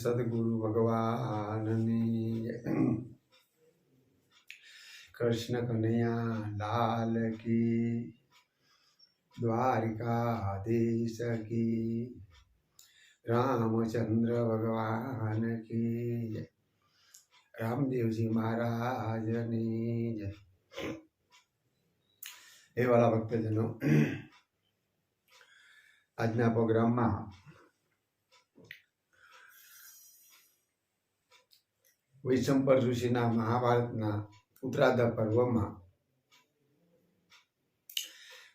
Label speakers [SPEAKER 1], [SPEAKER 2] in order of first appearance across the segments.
[SPEAKER 1] सद्गुरु भगवाननी जय। कृष्ण कन्हैया लाल की, द्वारिकाधीश की, रामचंद्र भगवान की जय। रामदेव जी महाराज ने जय। हे वाला भक्तजनों, આજના પ્રોગ્રામમાં વૈશંપર ઋષિના મહાભારતના ઉત્તરાર્ધ પર્વમાં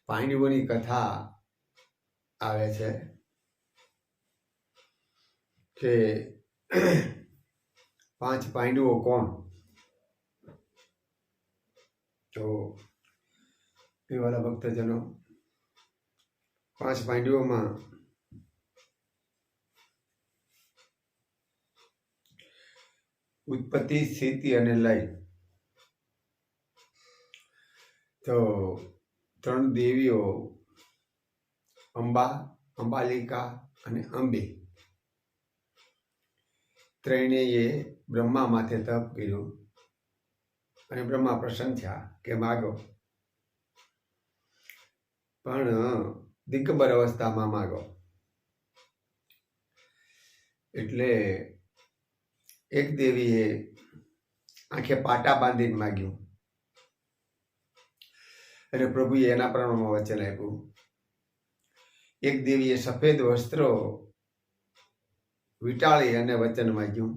[SPEAKER 1] પાંડવોની કથા આવે છે કે 5 પાંડવો કોણ? તો એ વાલા ભક્તજનો, 5 પાંડવોમાં ઉત્પત્તિ, સ્થિતિ અને લય. તો 3 દેવીઓ અંબા, અંબાલિકા અને અંબે ત્રણેય બ્રહ્મા માથે તપ કર્યું અને બ્રહ્મા પ્રસન્ન થયા કે માગો, પણ દિગંબર અવસ્થામાં માગો. એટલે એક દેવીએ આંખે પાટા બાંધીને માગ્યું અને પ્રભુએ એના પ્રમાણમાં વચન આપ્યું. એક દેવીએ સફેદ વસ્ત્રો વીંટાળી અને વચન માગ્યું,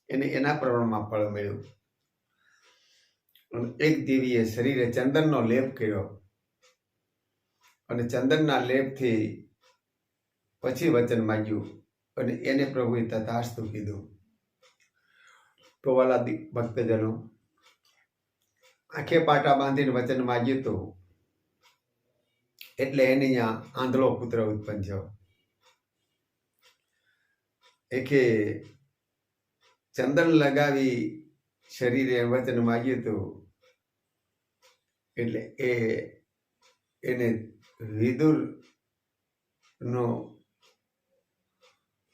[SPEAKER 1] એને એના પ્રમાણમાં ફળ મળ્યું. અને એક દેવીએ શરીરે ચંદનનો લેપ કર્યો અને ચંદનના લેપથી પછી વચન માગ્યું અને એને પ્રભુએ તથાસ્તુ કીધું. તો વાલા ભક્તજનો, આંખે પાટા બાંધીને વચન માગ્યું હતું એટલે એને અહીંયા આંધળો પુત્ર ઉત્પન્ન થયો. એકે ચંદન લગાવી શરીરે વચન માગ્યું હતું એટલે એને વિદુર નો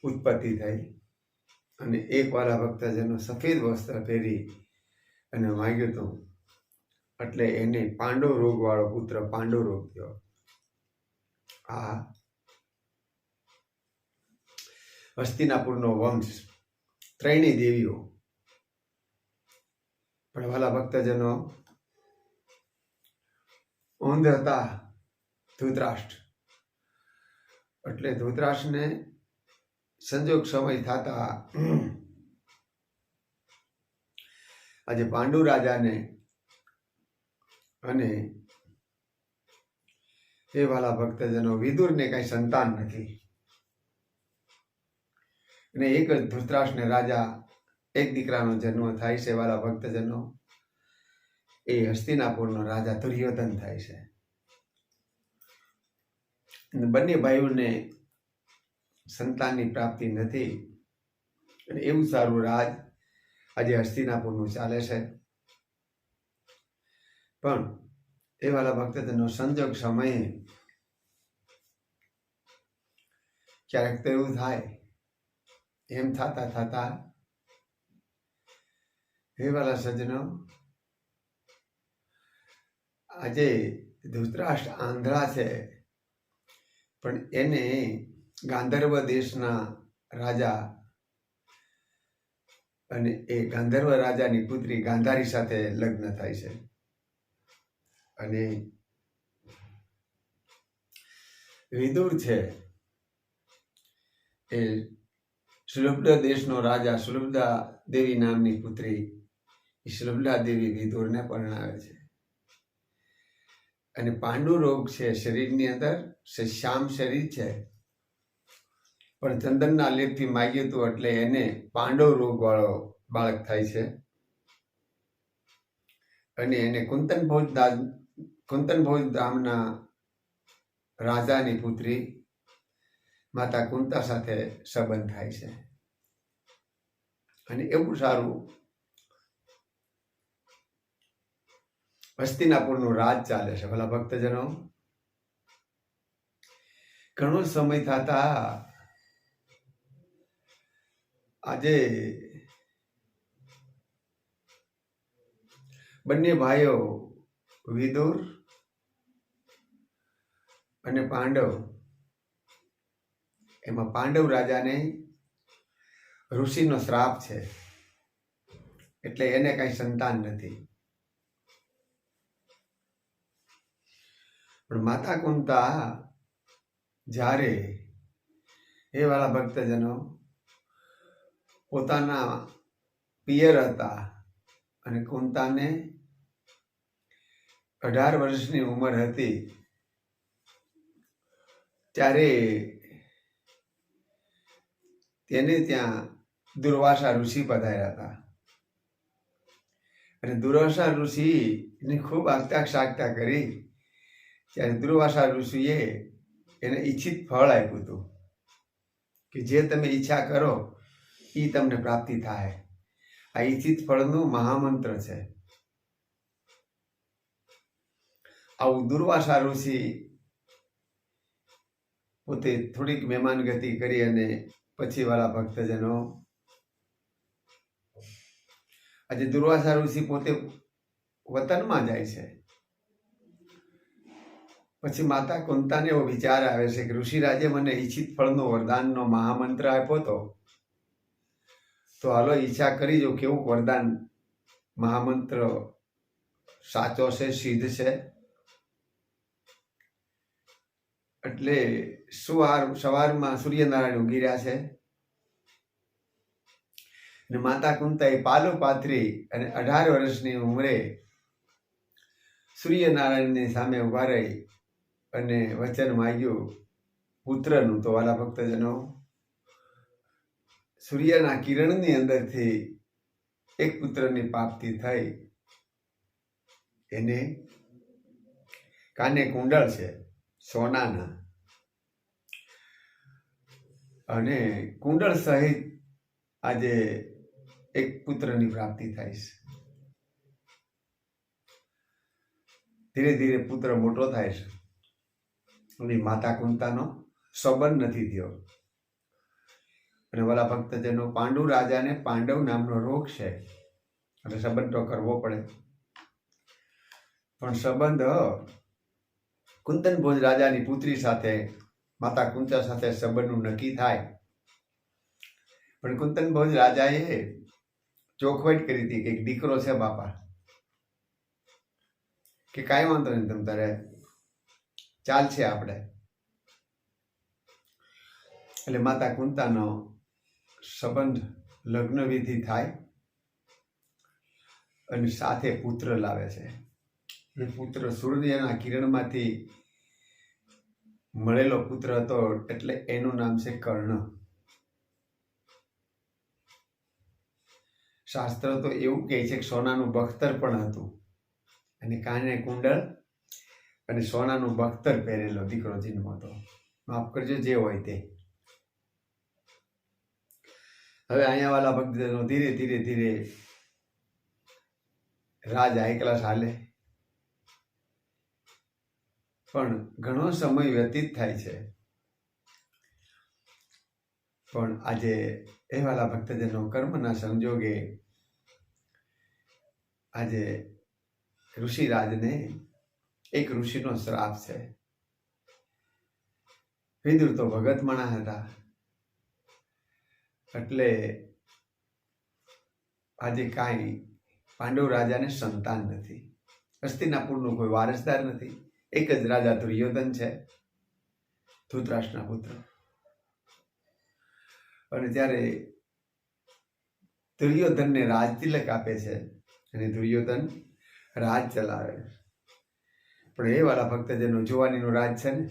[SPEAKER 1] ઉત્પત્તિ થઈ. અને એક વાળા ભક્તજનો સફેદ વસ્ત્ર પહેરી અને માગ્યું હતું એટલે એને પાંડવ રોગ વાળો પુત્ર પાંડવ રોગ થયો. આ હસ્તિનાપુરનો વંશ, ત્રણેય દેવીઓ. પણ વાલા ભક્તજનો, ઊંધ હતા ધૃતરાષ્ટ્ર. એટલે ધૃતરાષ્ટ્રને સંજોગ સમય થતા આજે પાંડુ રાજાને અને એ વાલા ભક્તજનો વિદુરને કઈ સંતાન નથી. અને એક જ ધૃતરાષ્ટ્રને રાજા એક દીકરાનો જન્મ થાય છે. વાલા ભક્તજનો, એ હસ્તિનાપુરનો રાજા દુર્યોધન થાય છે. બંને ભાઈઓને સંતાનની પ્રાપ્તિ નથી અને એવું સારું રાજ આજે હસ્તિનાપુરનું ચાલે છે. પણ એ વાલા ભક્તજનો, સંજોગ સમયે ક્યારેક તો એવું થાય, એમ થતા થતા હે વાલા સજ્જનો, આજે ધૃતરાષ્ટ્ર આંધળા છે પણ એને ગાંધર્વ દેશના રાજા અને એ ગાંધર્વ રાજાની પુત્રી ગાંધારી સાથે લગ્ન થાય છે. અને વિદુર છે એ શુલભ દેશનો રાજા શુલભા દેવી નામની પુત્રી, એ શુલભા દેવી વિદુરને પરણાવે છે. અને પાંડુ રોગ છે શરીરની અંદર, શ્યામ શરીર છે, પણ ચંદનના લેપથી માગ્યું હતું એટલે એને પાંડવ રોગ વાળો બાળક થાય છે. અને એને કુંતનભોજ ધામના રાજાની પુત્રી માતા કુંતા સાથે સંબંધ થાય છે. અને એવું સારું હસ્તિનાપુરનું રાજ ચાલે છે. ભલા ભક્તજનો, ઘણો સમય થતા આજે બંને ભાઈઓ વિદુર અને પાંડવ, એમાં પાંડવ રાજાને ઋષિનો શ્રાપ છે, એટલે એને કઈ સંતાન નથી. પણ માતા કુંતા જ્યારે એ વાળા ભક્તજનો પોતાના પિયર હતા અને કુંતાને 18 વર્ષની ઉંમર હતી ત્યારે તેને ત્યાં દુર્વાસા ઋષિ પધાર્યા હતા. અને દુર્વાસા ઋષિને ખૂબ આગતા કરી ત્યારે દુર્વાસા ઋષિએ એને ઈચ્છિત ફળ આપ્યું હતું કે જે તમે ઈચ્છા કરો એ તમને પ્રાપ્તિ થાય. આ ઈચ્છિત ફળનું મહામંત્ર છે. આવું દુર્વાસા ઋષિ પોતે થોડીક મહેમાન ગતિ કરી અને પછી વાળા ભક્તજનો આજે દુર્વાસા ઋષિ પોતે વતનમાં જાય છે. પછી માતા કુંતાને એવો વિચાર આવે છે કે ઋષિરાજે મને ઈચ્છિત ફળનો વરદાનનો મહામંત્ર આપ્યો હતો, તો હાલો ઈચ્છા કરી જો કેવું વરદાન મહામંત્ર સાચો છે, સિદ્ધ છે. એટલે સવારમાં સૂર્યનારાયણ ઉગી રહ્યા છે અને માતા કુંતાએ પાલું પાથરી અને 18 વર્ષની ઉંમરે સૂર્યનારાયણની સામે ઉભા રહી અને વચન માંગ્યું પુત્રનું. તો વાલા ભક્તજનો સૂર્યના કિરણની અંદરથી એક પુત્રની પ્રાપ્તિ થઈ. એને કાને કુંડળ છે સોનાના, અને કુંડળ સહિત આજે એક પુત્રની પ્રાપ્તિ થાય છે. ધીરે ધીરે પુત્ર મોટો થાય છે અને માતા કુંતાનો સંબંધ નથી થયો. અને વાલા ભક્તજનો પાંડુ રાજાને પાંડવ નામનો રોગ છે, એટલે સંબંધ તો કરવો પડે. પણ સંબંધ કુંતન ભોજ રાજાની પુત્રી સાથે, માતા કુંતા સાથે સંબંધનું નક્કી થાય. પણ કુંતન ભોજ રાજાએ ચોખવટ કરી હતી કે એક દીકરો છે બાપા, કે કાંઈ વાંધો નહીં, તમ તારે ચાલશે આપણે. એટલે માતા કુંતાનો સંબંધ લગ્ન વિધિ થાય અને સાથે પુત્ર લાવે છે. એ પુત્ર સૂર્યના કિરણમાંથી મળેલો પુત્ર હતો, એટલે એનું નામ છે કર્ણ. શાસ્ત્ર તો એવું કહે છે કે સોનાનું બખ્તર પણ હતું અને કાને કુંડળ અને સોનાનું બખ્તર પહેરેલો દીકરો જન્મ હતો. માફ કરજો જે હોય તે. હવે અહીંયા વાળા ભક્તજનો ધીરે ધીરે ધીરે રાજ હાઈ ક્લાસ હાલે, પણ ઘણો સમય વ્યતીત થાય છે. પણ આજે એ વાલા ભક્તજનો કર્મના સંજોગે આજે ઋષિરાજને એક ઋષિનો શ્રાપ છે. વિદુર તો ભગત માણા હતા, એટલે આજે કાંઈ પાંડવ રાજાને સંતાન નથી. હસ્તિનાપુરનો કોઈ વારસદાર નથી. એક જ રાજા દુર્યોધન છે, ધૃતરાષ્ટ્રના પુત્ર. અને ત્યારે દુર્યોધનને રાજ તિલક આપે છે અને દુર્યોધન રાજ ચલાવે. પણ એ વાળા ભક્તજનો જુવાનીનું રાજ છે ને,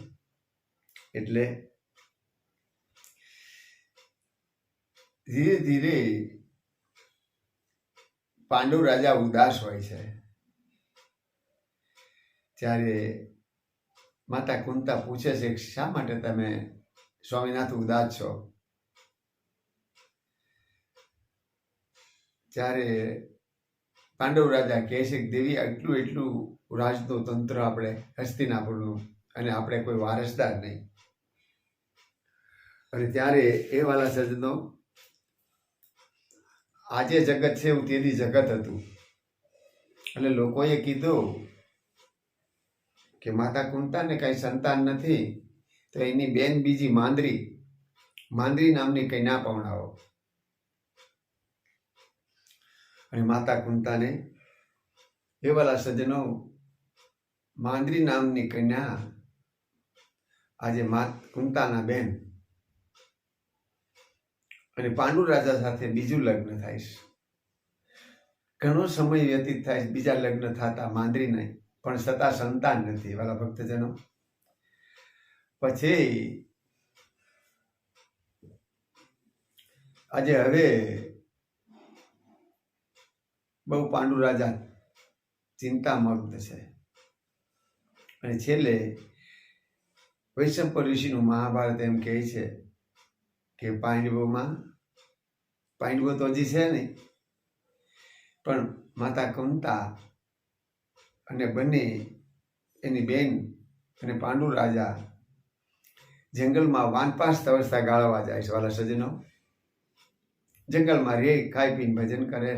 [SPEAKER 1] એટલે ધીરે ધીરે પાંડવ રાજા ઉદાસ હોય છે. ત્યારે માતા કુંતા પૂછે છે કે શા માટે તમે સ્વામીનાથ ઉદાસ છો? ત્યારે પાંડવ રાજા કહે છે કે દેવી, એટલું રાજનું તંત્ર આપણે હસ્તિનાપુરનું, અને આપણે કોઈ વારસદાર નહીં. અને ત્યારે એ વાલા સજ્જનો આજે જગત છે એવું તેથી જગત હતું. એટલે લોકોએ કીધું કે માતા કુંતાને કઈ સંતાન નથી, તો એની બેન બીજી માંદ્રી નામની કન્યા પવણાવો. અને માતા કુંતાને એ વાલા સજ્જનો માંદ્રી નામની કન્યા આજે કુંતાના બેન અને પાંડુ રાજા સાથે બીજું લગ્ન થાય છે. ઘણો સમય વ્યતીત થાય, બીજા લગ્ન થતા માંદ્રી નહીં, પણ છતાં સંતાન નથી વાલા ભક્તજનો. પછી આજે હવે બહુ પાંડુ રાજા ચિંતામગ્ન છે. અને છેલ્લે વૈશંપ ઋષિનું મહાભારત એમ કહે છે કે પાંડવો તો હજી છે નહીં, પણ માતા કુંતા અને બંને એની બેન અને પાંડુ રાજા જંગલમાં વાનપાસ અવસ્થા ગાળવા જાય છે વાલા સજ્જનો. જંગલમાં રે ખાઈ પીને ભજન કરે.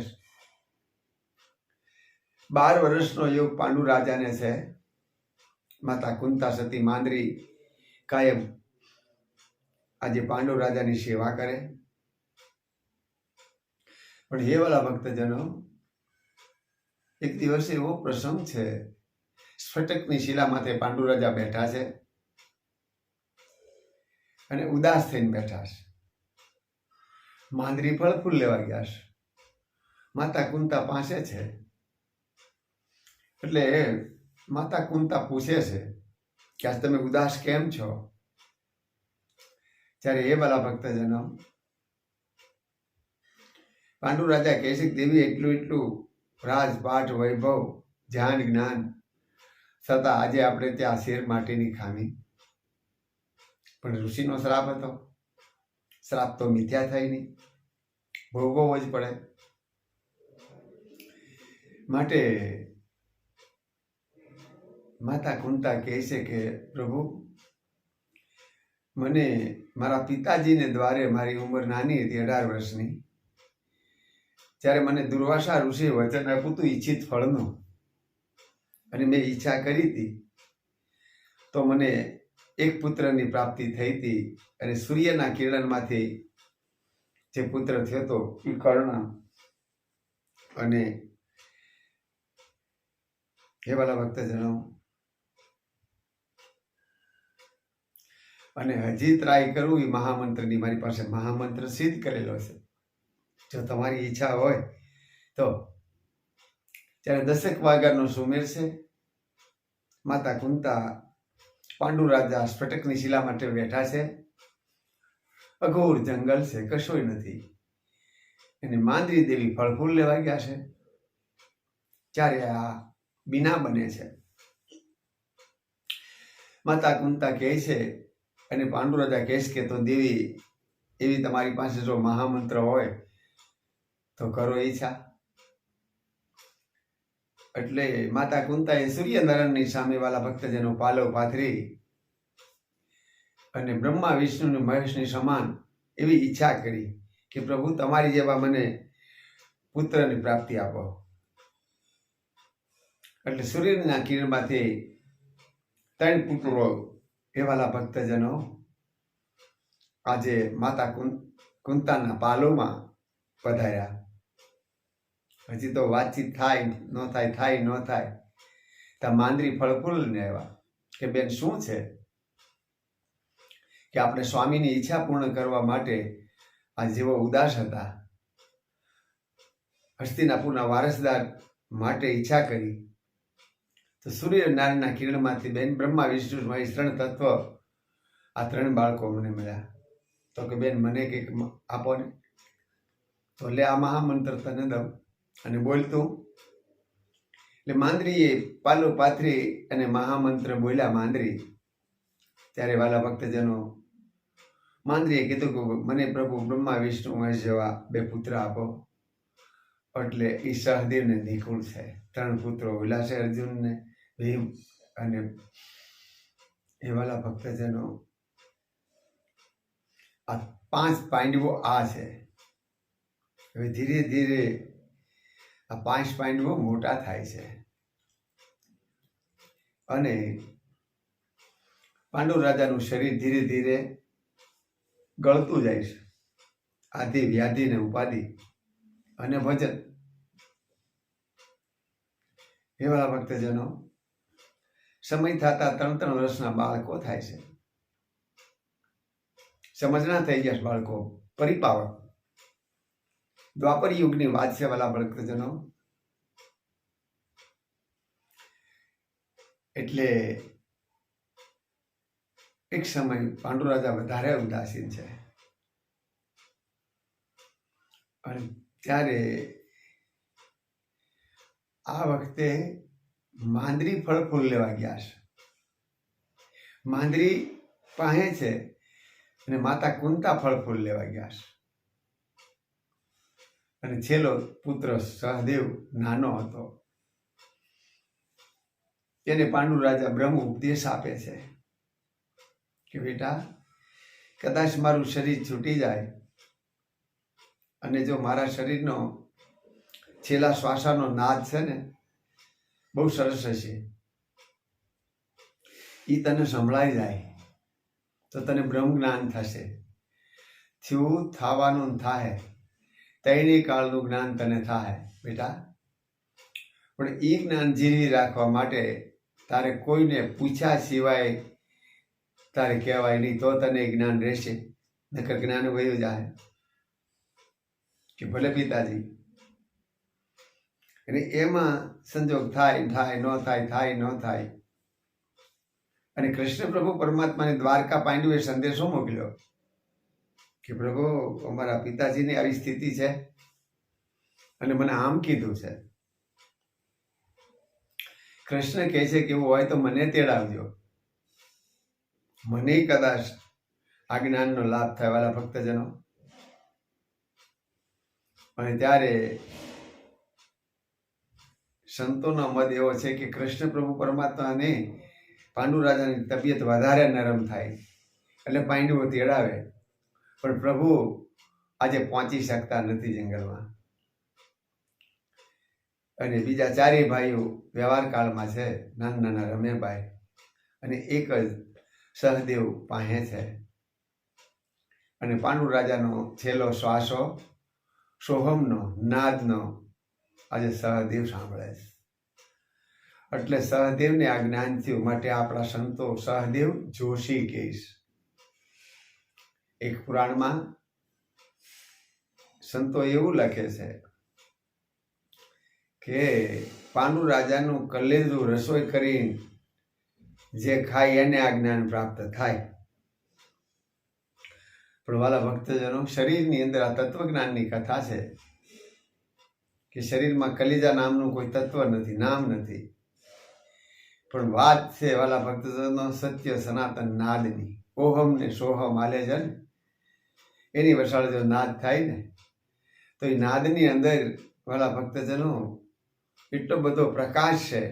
[SPEAKER 1] 12 વર્ષનો યોગ પાંડુ રાજાને છે. માતા કુંતા સતી માંદ્રી કાયમ આજે પાંડુ રાજાની સેવા કરે. પણ હે વાલા ભક્તજનો, એક દિવસ એવો પ્રસંગ છે, સ્ફટિકની શિલા માથે પાંડુ રાજા બેઠા છે અને ઉદાસ થઈને બેઠા છે. માંદ્રી ફળ ફૂલ લેવા ગયા છે, માતા કુંતા પાસે છે. એટલે માતા કુંતા પૂછે છે કે આજ તમે ઉદાસ કેમ છો? ત્યારે એ વાલા ભક્તજનો પાંડુ રાજા કહે છે કે દેવી, એટલું રાજપાટ વૈભવ ધ્યાન જ્ઞાન છતાં આજે આપણે ત્યાં શેર માટેની ખામી. પણ ઋષિનો શ્રાપ હતો. શ્રાપ તો મિથ્યા થાય નહીં, ભોગવવો જ પડે. માટે માતા કુંતા કહે છે કે પ્રભુ, મને મારા પિતાજીને દ્વારે મારી ઉંમર નાની હતી, 18 વર્ષની, ત્યારે મને દુર્વાસા ઋષિએ વચન આપ્યું હતું ઈચ્છિત ફળનું, અને મેં ઈચ્છા કરી હતી તો મને એક પુત્રની પ્રાપ્તિ થઈ હતી. અને સૂર્યના કિરણમાંથી જે પુત્ર થયો હતો એ કર્ણ. અને હે વાલા ભક્તજનો, અને હજી ટ્રાય કરું એ મહામંત્રની મારી પાસે મહામંત્ર સિદ્ધ કરેલો છે. જો તમારી ઈચ્છા હોય તો ત્યારે 10 વાગ્યાનો સુમેર છે. માતા કુંતા પાંડુ રાજા સ્ફટિકની શિલા માટે બેઠા છે. અઘોર જંગલ છે, કશોય નથી. અને માંદ્રી દેવી ફળ ફૂલ લેવા ગયા છે. ત્યારે આ બીના બને છે. માતા કુંતા કહે છે અને પાંડુ રાજા કહે છે કે તો દેવી, એવી તમારી પાસે જો મહામંત્ર હોય તો કરો ઈચ્છા. એટલે માતા કુંતાએ સૂર્યનારાયણની સામે વાલા ભક્તજનો પાલવ પાથરી અને બ્રહ્મા વિષ્ણુ મહેશની સમાન એવી ઈચ્છા કરી કે પ્રભુ, તમારી જેવા મને પુત્રની પ્રાપ્તિ આપો. એટલે સૂર્યના કિરણમાંથી 3 પુત્રો એવાલા ભક્તજનો આજે માતા કુંતાના પાલોમાં પધાર્યા. હજી તો વાતચીત થાય ન થાય તો માંદ્રી ફળફૂલને આવ્યા કે બેન, શું છે કે આપણે સ્વામીની ઈચ્છા પૂર્ણ કરવા માટે આ જેવો ઉદાસ હતા, હસ્તિનાપુરના વારસદાર માટે ઈચ્છા કરી તો સૂર્યનારાયણના કિરણમાંથી બેન બ્રહ્મા વિષ્ણુ મહેશ 3 તત્વ, આ 3 બાળકો મને મળ્યા. તો કે બેન, મને કંઈક આપો ને. તો લે આ મહામંત્ર તને દઉં અને બોલતું. એટલે માંદ્રીએ પાલો પાથરી અને મહામંત્ર બોલ્યા માંદ્રી. ત્યારે વાલા ભક્તજનો, માંદ્રીએ કીધું કે મને પ્રભુ બ્રહ્મા વિષ્ણુ મહેશ જેવા 2 પુત્ર આપો. એટલે એ સહદેવને નિકુળ છે. 3 પુત્રો ઓલા છે, અર્જુનને, ભીમ અને એ વાલા ભક્તજનો આ 5 પાંડવો આ છે. હવે ધીરે ધીરે આ 5 પાંડવો મોટા થાય છે અને પાંડુ રાજાનું શરીર ધીરે ધીરે ગળતું જાય છે. આદિ વ્યાધિ ને ઉપાધિ અને ભજન. એવા ભક્તજનો, સમય થતા 3 વર્ષના બાળકો થાય છે. સમજના થઈ ગયા બાળકો, પરિપાવક. દ્વાપર યુગની વાત છે વાલા ભક્તજનો. એટલે એક સમય પાંડુ રાજા વધારે ઉદાસીન છે અને ત્યારે આ વખતે માંદરી ફળ ફૂલ લેવા ગયા છે. માંદરી પાસે છે અને માતા કુંતા ફળ ફૂલ લેવા ગયા છે. અને છેલ્લો પુત્ર સહદેવ નાનો હતો. એને પાંડુ રાજા બ્રહ્મ ઉપદેશ આપે છે કે બેટા, કદાચ મારું શરીર છૂટી જાય અને જો મારા શરીરનો છેલ્લા શ્વાસાનો નાદ છે ને બહુ સરસ હશે, એ તને સંભળાઈ જાય તો તને બ્રહ્મ જ્ઞાન થશે. થયું થવાનું થાય, તૈણી કાળનું જ્ઞાન તને થાય બેટા. પણ એ જ્ઞાન જીવી રાખવા માટે તારે કોઈને પૂછ્યા સિવાય તારે કહેવાય નહીં, તો તને જ્ઞાન રહેશે. નકર જ્ઞાન વયું જાય કે ભલે પિતાજી. અને એમાં સંજોગ થાય થાય ન થાય, થાય ન થાય. અને કૃષ્ણ પ્રભુ પરમાત્માને દ્વારકા પાંડવે સંદેશો મોકલ્યો કે પ્રભુ, અમારા પિતાજીની આવી સ્થિતિ છે અને મને આમ કીધું છે. કૃષ્ણ કહે છે કે એવું હોય તો મને તેડાવજો, મને કદાચ આ જ્ઞાનનો લાભ થાય વાલા ભક્તજનો. અને ત્યારે સંતોનો મત એવો છે કે કૃષ્ણ પ્રભુ પરમાત્માને પાંડુ રાજાની તબિયત વધારે નરમ થાય એટલે પાંડવો તેડાવે. પણ પ્રભુ આજે પહોંચી શકતા નથી જંગલમાં. અને બીજા 4 ભાઈઓ વ્યવહાર કાળમાં છે, નાના નાના રમેભાઈ, અને એક જ સહદેવ પાસે છે. અને પાંડુ રાજાનો છેલ્લો શ્વાસો સોહમનો નાદનો આજે સહદેવ સાંભળે છે. એટલે સહદેવને આ જ્ઞાન થયું, માટે આપણા સંતો સહદેવ જોશી કહીશ. એક પુરાણમાં સંતો એવું લખે છે કે પાંડુ રાજાનું કલેજું રસોઈ કરીને જે ખાય એને આ જ્ઞાન પ્રાપ્ત થાય. પણ વાલા ભક્તજનો, શરીરની અંદર આ તત્વજ્ઞાનની કથા છે કે શરીરમાં કલિજા નામનું કોઈ તત્વ નથી, નામ નથી. પણ વાત છે વાલા ભક્તજનો સત્ય સનાતન નાદની. ઓહમ ને સોહમ આલે છે ને, એની વસાળ જો નાદ થાય ને તો એ નાદની અંદર વાલા ભક્તજનો એટલો બધો પ્રકાશ છે.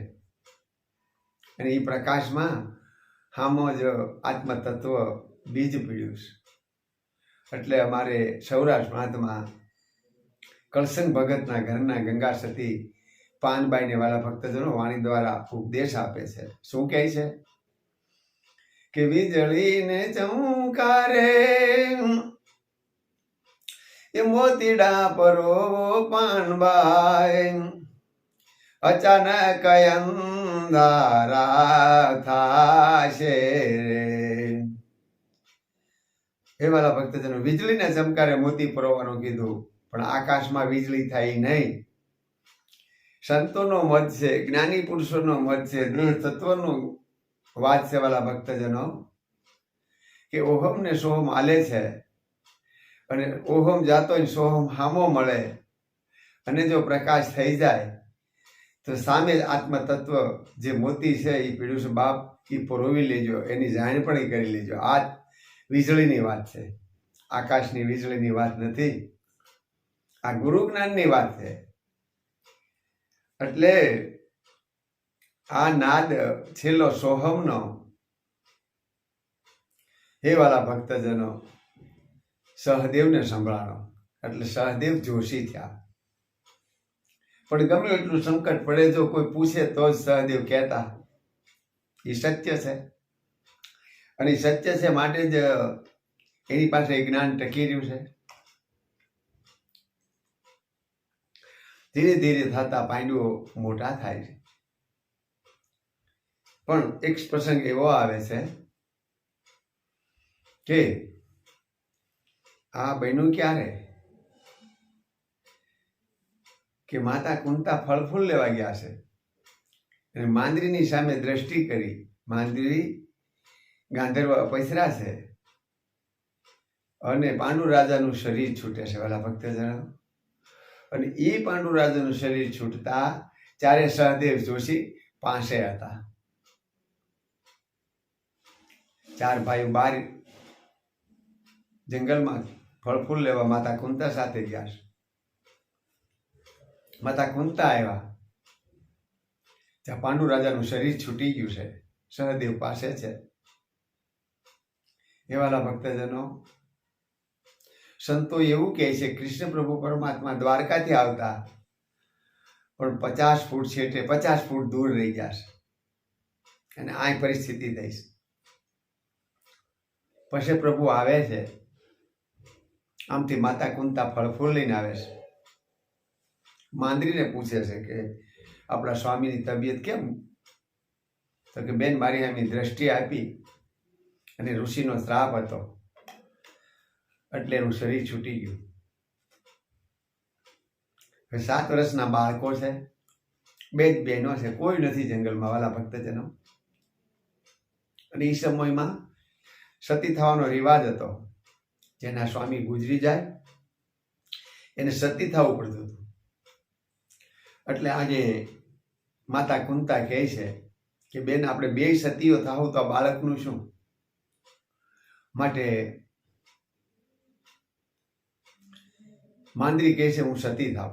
[SPEAKER 1] અને એ પ્રકાશમાં હામો જ આત્મતત્વ બીજ પીડ્યું છે. એટલે અમારે સૌરાષ્ટ્ર મહાત્મા કળસંગ ભગતના ઘરના ગંગા સતી પાનબાઈને વાલા ભક્તજનો વાણી દ્વારા ઉપદેશ આપે છે. શું કહે છે કે વીજળીને ચમકારે એ મોતીડા પરો પાનબાઈ, અચાનક અંધારા થાશે રે. એ વાલા ભક્તજનો, વીજળીને ચમકારે મોતી પરોવાનું કીધું, પણ આકાશમાં વીજળી થાય નહીં. સંતોનો મત છે, જ્ઞાની પુરુષોનો મત છે, દૃઢ તત્વનો વાત છે વાલા ભક્તજનો કે ઓહમ ને સોહમ આલે છે. અને ઓહમ જાતો સોહમ હામો મળે અને જો પ્રકાશ થઈ જાય તો સામે જ આત્મતત્વ જે મોતી છે એ પીડ્યું છે બાપ, એ પરોવી લેજો, એની જાણપણી કરી લેજો. આ વીજળીની વાત છે, આકાશની વીજળીની વાત નથી. આ ગુરુ જ્ઞાનની વાત છે. એટલે આ નાદ છેલ્લો સોહમનો હે વાલા ભક્તજનો સહદેવને સંભળાણો. એટલે સહદેવ જોશી થયા. પણ ગમે એટલું સંકટ પડે, જો કોઈ પૂછે તો જ સહદેવ કહેતા એ સત્ય છે. અને એ સત્ય છે માટે જ એની પાસે જ્ઞાન ટકી રહ્યું છે. ધીરે ધીરે થતા પાંડવો મોટા થાય છે. પણ એક પ્રસંગ એવો આવે છે કે આ બન્યું ક્યારે કે માતા કુંતા ફળ ફૂલ લેવા ગયા છે અને માંદરીની સામે દ્રષ્ટિ કરી. માંદરી ગાંધર્વ અપસરા છે અને પાંડુ રાજાનું શરીર છૂટે છે. વાલા ભક્તજનો, અને એ પાંડુ રાજાનું શરીર છૂટતા ચારે સહદેવ જોશી પાસે હતા. ચાર ભાઈઓ બાર જંગલમાં ફળ ફૂલ લેવા માતા કુંતા સાથે ગયા છે. માતા કુંતા આવ્યા ત્યાં પાંડુ રાજાનું શરીર છૂટી ગયું છે, સહદેવ પાસે છે. એવાલા ભક્તજનો, સંતો એવું કહે છે કૃષ્ણ પ્રભુ પરમાત્મા દ્વારકાથી આવતા પણ 50 ફૂટ છેટે 50 ફૂટ દૂર રહી ગયા છે. અને આ પરિસ્થિતિ થઈ છે. પછી પ્રભુ આવે છે, આમથી માતા કુંતા ફળ ફૂલ લઈને આવે છે. માંદરીને પૂછે છે કે આપણા સ્વામીની તબિયત કેમ? તો કે બેન, મારી આમી દ્રષ્ટિ આપી અને ઋષિનો શ્રાપ હતો એટલે એનું શરીર છૂટી ગયું. 7 વર્ષના બાળકો છે, 2 જ બહેનો છે, કોઈ નથી જંગલમાં. વાલા ભક્તજનો, અને એ સમયમાં સતી થવાનો રિવાજ હતો. જેના સ્વામી ગુજરી જાય એને સતી થવું પડતું હતું. એટલે આજે માતા કુંતા કહે છે કે બેન, આપણે 2 સતીઓ થાવું તો બાળકનું શું? માટે માંદરી કહે છે હું સતી થાવ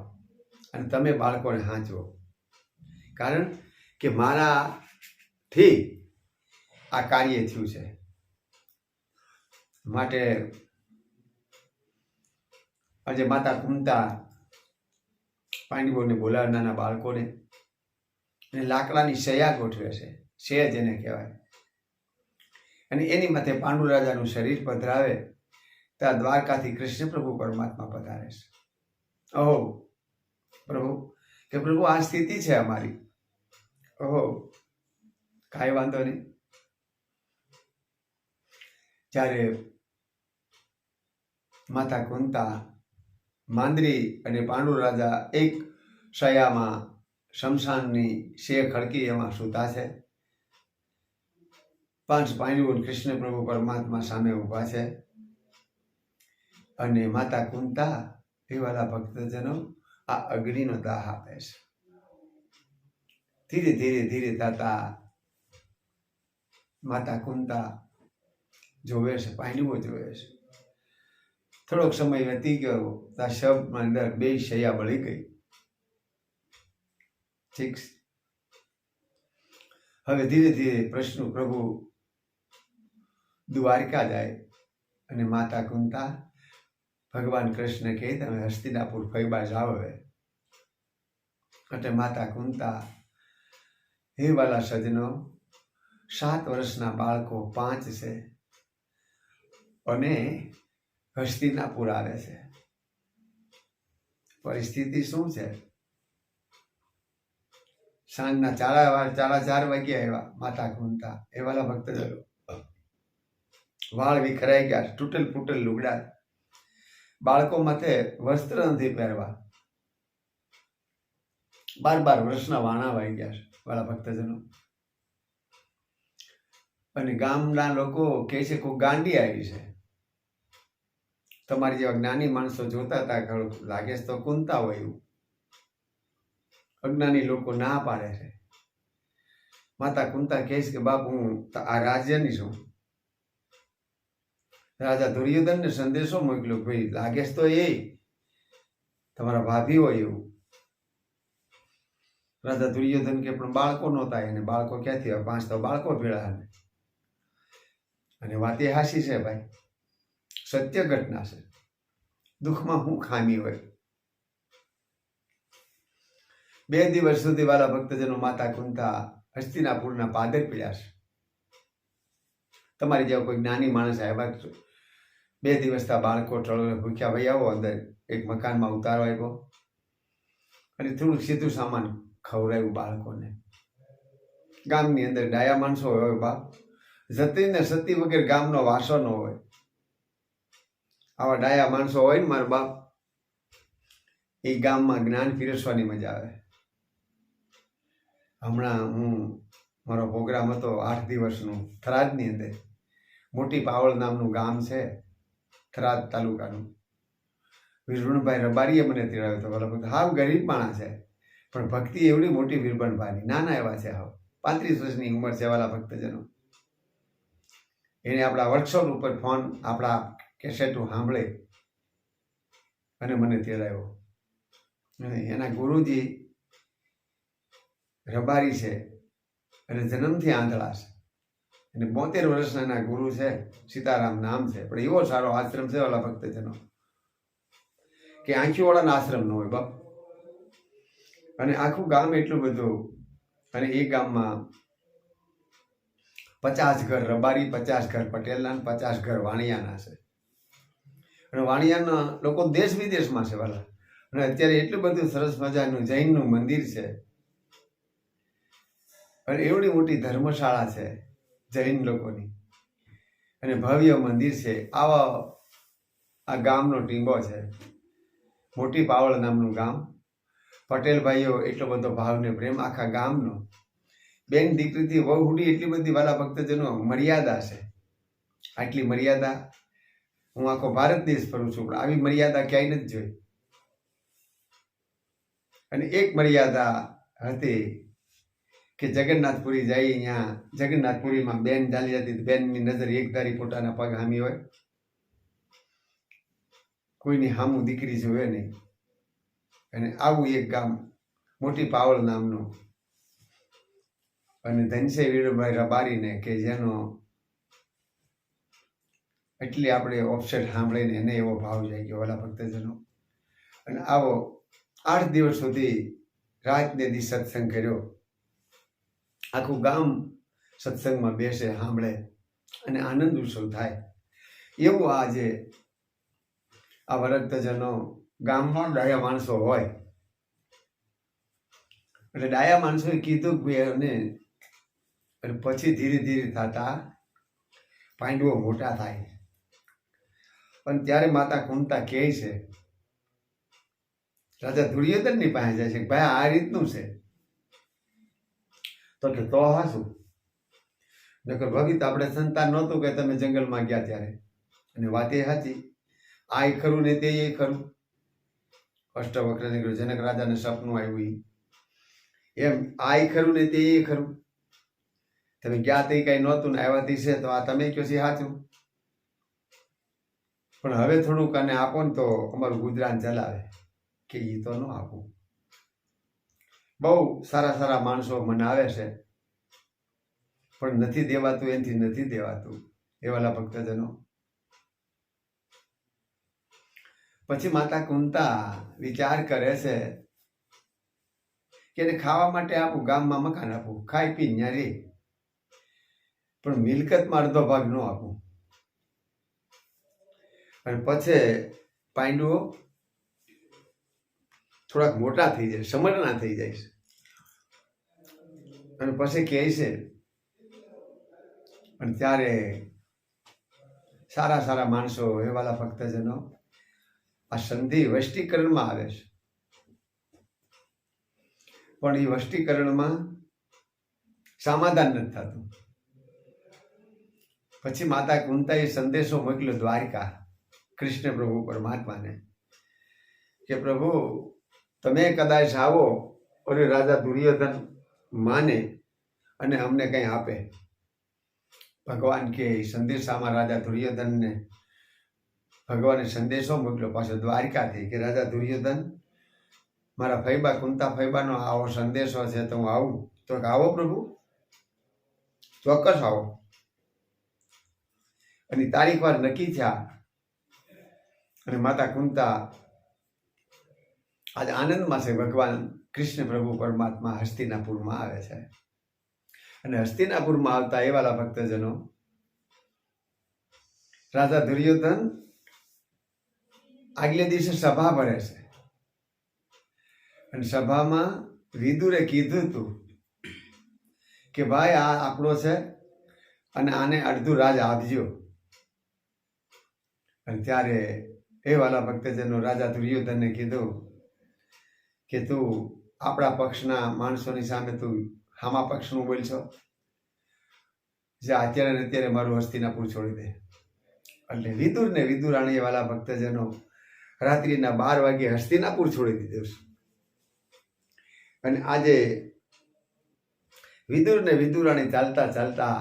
[SPEAKER 1] અને તમે બાળકોને હાંચવો, કારણ કે મારાથી આ કાર્ય થયું છે. માટે આજે માતા કુંતા પાંડવોને બોલાવે, નાના બાળકોને, અને લાકડાની શયા ગોઠવે છે. શય જેને કહેવાય. અને એની માથે પાંડુ રાજાનું શરીર પધરાવે ત્યાં દ્વારકાથી કૃષ્ણ પ્રભુ પરમાત્મા પધારે છે. ઓહો પ્રભુ, કે પ્રભુ આ સ્થિતિ છે અમારી. ઓહો, કાંઈ વાંધો નહીં. જ્યારે માતા કુંતા, માંદરી અને પાંડુ રાજા એક શયામાં શમશાનની શેર ખડકી એમાં સૂતા છે. 5 પાંડવો કૃષ્ણ પ્રભુ પરમાત્મા સામે ઊભા છે. અને માતા કુંતા એ વાલા ભક્તજનો આ અગ્નિનો દાહ આપે છે. ધીરે ધીરે ધીરે થતા માતા કુંતા જોવે છે, પાંડવો જોવે છે. થોડોક સમય વીતી ગયો, ત્યાં શબમાં અંદર 2 શૈયા બળી ગઈ. ઠીક. હવે ધીરે ધીરે પ્રશ્ન પ્રભુ દ્વારકા જાય અને માતા કુંતા ભગવાન કૃષ્ણ કહે તમે હસ્તિનાપુર ફૈબા જાઓ. હવે એટલે માતા કુંતા, હે વાલા સજ્જનો, 7 વર્ષના બાળકો 5 છે અને હસ્તિનાપુર આવે છે. પરિસ્થિતિ શું છે? સાંજના 4:30 વાગ્યા આવ્યા માતા કુંતા. એ વાલા ભક્તજનો, વાળ વિખરાઈ ગયા, તૂટેલ ફૂટેલ લુગડા, બાળકો માથે વસ્ત્ર નથી પહેરવા, 12 વર્ષના વાણા વાઈ ગયા છે. વાલા ભક્તજનો, અને ગામના લોકો કહે છે કોઈ ગાંડી આવી છે. તમારી જેવા જ્ઞાની માણસો જોતા હતા, લાગે છે તો કુંતા હોય એવું. અજ્ઞાની લોકો ના પાડે છે. માતા કુંતા કહે છે કે બાપ, હું આ રાજ્યની છું. રાજા દુર્યોધનને સંદેશો મોકલ્યો, ભાઈ લાગે છે તો એ તમારા ભાભી હોય એવું. રાજા દુર્યોધન કે પણ બાળકો નહોતા, એને બાળકો ક્યાંથી હોય? 5 તો બાળકો ભેળા. અને વાત એ હાસી છે ભાઈ, સત્ય ઘટના છે. દુઃખમાં શું ખામી હોય? 2 દિવસ સુધી વાલા ભક્તજનો માતા કુંતા હસ્તિનાપુરના પાદર પીડ્યા છે. તમારી જેવા કોઈ જ્ઞાની માણસ આવ્યા 2 દિવસના બાળકો ટળો ભૂખ્યા ભાઈ આવો, અંદર એક મકાનમાં ઉતારો આવ્યો અને થોડું સીધું સામાન ખવડાવ્યું બાળકોને. ગામની અંદર ડાયા માણસો હોય બાપ, જતી ને સતી વગેરે ગામનો વાસો ન હોય. આવા ડાયા માણસો હોય ને મારા બાપ, એ ગામમાં જ્ઞાન પીરસવાની મજા આવે. હમણાં મારો પ્રોગ્રામ હતો 8 દિવસનું થરાદની અંદર. મોટી પાવળ નામનું ગામ છે, થરાદ તાલુકાનું. વીરભણભાઈ રબારીએ મને તેડાવ્યો હતો. બોલો, હાવ ગરીબ માણસ છે, પણ ભક્તિ એવડી મોટી વીરભણભાઈની. નાના એવા છે, હાવ 35 વર્ષની ઉંમર છે વાલા ભક્તજનો. એને આપણા વર્કશોપ ઉપર ફોન, આપણા કેસેટો સાંભળે અને મને તેડાવ્યો. એના ગુરુજી રબારી છે અને જન્મથી આંધળા છે, અને 72 વર્ષના એના ગુરુ છે. સીતારામ નામ છે, પણ એવો સારો આશ્રમ છે વાલા ભક્તજનો કે આંખીવાળાનો આશ્રમ ન હોય બાપ. અને આખું ગામ એટલું બધું, અને એ ગામમાં 50 ઘર રબારી, 50 ઘર પટેલના, 50 ઘર વાણિયાના છે. અને વાણિયાના લોકો દેશ વિદેશમાં છે વાલા. અને અત્યારે એટલું બધું સરસ મજાનું જૈનનું મંદિર છે, અને એવડી મોટી ધર્મશાળા છે જૈન લોકોની, અને ભવ્ય મંદિર છે. આવા આ ગામનો ટીંબો છે, મોટી પાવળ નામનું ગામ. પટેલ ભાઈઓ એટલો બધો ભાવ ને પ્રેમ આખા ગામનો. બેન દીકરીથી વહુ હુડી એટલી બધી વાલા ભક્તજનો મર્યાદા છે. આટલી મર્યાદા હું આખો ભારત દેશ ફરું છું, પણ આવી મર્યાદા ક્યાંય નથી જોઈ. અને એક મર્યાદા હતી કે જગન્નાથપુરી જાય, અહીંયા જગન્નાથપુરીમાં બેન ચાલી જતી, બેનની નજર એક ધારી પોતાના પગ હામી હોય, કોઈની હામું દીકરી જોવે નહીં. અને આવું એક ગામ મોટી પાવળ નામનું. અને ધનસે વીરભાઈ રબારીને કે જેનો એટલી આપણે ઓફસેટ સાંભળીને એને એવો ભાવ જાય કે ઓલા ભક્તજનો. અને આવો 8 દિવસ સુધી રાત ને દી સત્સંગ કર્યો. આખું ગામ સત્સંગમાં બેસે, સાંભળે અને આનંદ ઉત્સવ થાય. એવું આજે આ ભક્તજનો ગામમાં ડાયા માણસો હોય, એટલે ડાયા માણસોએ કીધું કે અને પછી ધીરે ધીરે થતા પાંડવો મોટા થાય. પણ ત્યારે માતા કુંતા કહે છે, રાજા દુર્યોધનની પાસે જાય છે કે ભાઈ આ રીતનું છે. તો કે તો હાશું, નકર ભગીત આપણે સંતાન નહોતું કે તમે જંગલમાં ગયા ત્યારે. અને વાત એ સાચી, આ ખરું ને તે ખરું. અષ્ટવક્ર નીકળ્યું, જનક રાજાને સપનું આવ્યું, એમ આ ખરું ને તે ખરું. તમે ગયા તે કઈ નહોતું ને આવ્યા છે, તો આ તમે કહો છે સાચું. પણ હવે થોડુંક આને આપો ને તો અમારું ગુજરાન ચલાવે. કે એ તો ન આપું. બહુ સારા સારા માણસો મને આવે છે, પણ નથી દેવાતું, એનાથી નથી દેવાતું એ વાલા ભક્તજનો. પછી માતા કુંતા વિચાર કરે છે કે એને ખાવા માટે આપું, ગામમાં મકાન આપું, ખાઈ પી ત્યાં રે, પણ મિલકતમાં અડધો ભાગ ન આપું. અને પછી પાંડવો થોડાક મોટા થઈ જાય, સમજણા થઈ જાય છે. અને પછી કહે છે, અને ત્યારે સારા સારા માણસો એ વાલા ભક્તજનો આ સંધિ વષ્ટીકરણમાં આવે છે. પણ એ વષ્ટીકરણમાં સમાધાન નથી થતું. પછી માતા કુંતાએ સંદેશો મોકલ્યો દ્વારિકા કૃષ્ણ પ્રભુ પરમાત્માને કે પ્રભુ તમે કદાચ આવો અને રાજા દુર્યોધન માને અને અમને કંઈ આપે. ભગવાન કે સંદેશામાં રાજા દુર્યોધનને ભગવાને સંદેશો મોકલ્યો પાછો દ્વારિકાથી કે રાજા દુર્યોધન મારા ફૈબા કુંતા ફૈબાનો આવો સંદેશો છે, તો હું આવું. તો આવો પ્રભુ, ચોક્કસ આવો. અને તારીખ વાર નક્કી થયા અને માતા કુંતા આજે આનંદમાં છે. ભગવાન કૃષ્ણ પ્રભુ પરમાત્મા હસ્તિનાપુરમાં આવે છે. અને હસ્તિનાપુરમાં આવતા એ વાલા ભક્તજનો, રાજા દુર્યોધન આગલે દિવસે સભા ભરે છે. અને સભામાં વિદુરે કીધું હતું કે ભાઈ આ આપણો છે અને આને અડધું રાજ આપજો. અને ત્યારે એ વાલા ભક્તજનો રાજા દુર્યોધનને કીધું કે તું આપણા પક્ષના માણસોની સામે તું હામા પક્ષનું બોલશો, જે અત્યારે ને અત્યારે મારું હસ્તિનાપુર છોડી દે. એટલે વિદુર ને વિદુરાણી વાલા ભક્તજનો રાત્રિના 12 વાગે હસ્તિનાપુર છોડી દીધું છે. અને આજે વિદુર ને વિદુરાણી ચાલતા ચાલતા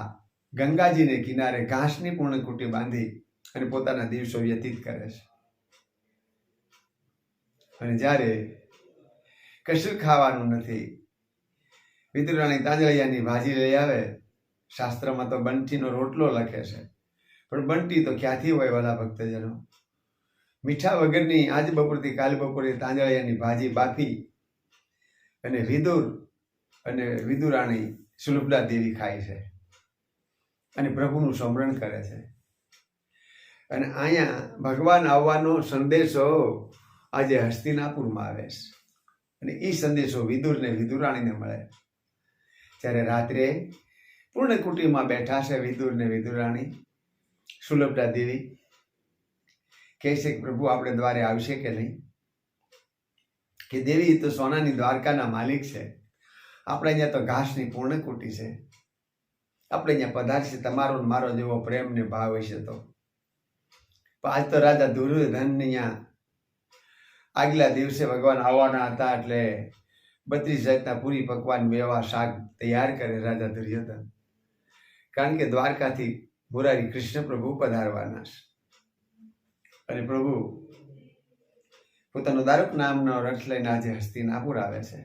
[SPEAKER 1] ગંગાજીને કિનારે ઘાસની પૂર્ણકુટી બાંધી અને પોતાના દિવસો વ્યતીત કરે છે. અને જ્યારે કશું ખાવાનું નથી, વિદુરાણી તાંજળિયાની ભાજી લઈ આવે. શાસ્ત્રમાં તો બંટીનો રોટલો લખે છે, પણ બંટી તો ક્યાંથી હોય વાલા ભક્તજનો? મીઠા વગરની આજ બપોરથી કાલ બપોરે તાંજળિયાની ભાજી બાફી અને વિદુર અને વિદુરાણી સુલભલા દેવી ખાય છે અને પ્રભુનું સ્મરણ કરે છે. અને અહીંયા ભગવાન આવવાનો સંદેશો આજે હસ્તિનાપુરમાં આવે છે. અને એ સંદેશો વિદુર ને વિદુરાણીને મળે. ત્યારે રાત્રે પૂર્ણકુટીમાં બેઠા છે વિદુર ને વિદુરાણી. સુલભલા દેવી કહે છે કે પ્રભુ આપણે દ્વારે આવશે કે નહીં? કે દેવી તો સોનાની દ્વારકાના માલિક છે, આપણે અહીંયા તો ઘાસની પૂર્ણકુટી છે, આપણે અહીંયા પધારશે તમારો મારો જેવો પ્રેમ ને ભાવ હશે તો. પણ આજ તો રાજા દુર્યોધન અહીંયા આગલા દિવસે ભગવાન આવવાના હતા, એટલે 32 જાતના પૂરી પકવાન મેવા શાક તૈયાર કરે રાજા દુર્યોધન. કારણ કે દ્વારકાથી મુરારી કૃષ્ણ પ્રભુ પધારવાના છે. અને પ્રભુ પોતાનો દારૂક નામનો રથ લઈને આજે હસ્તિનાપુર આવે છે.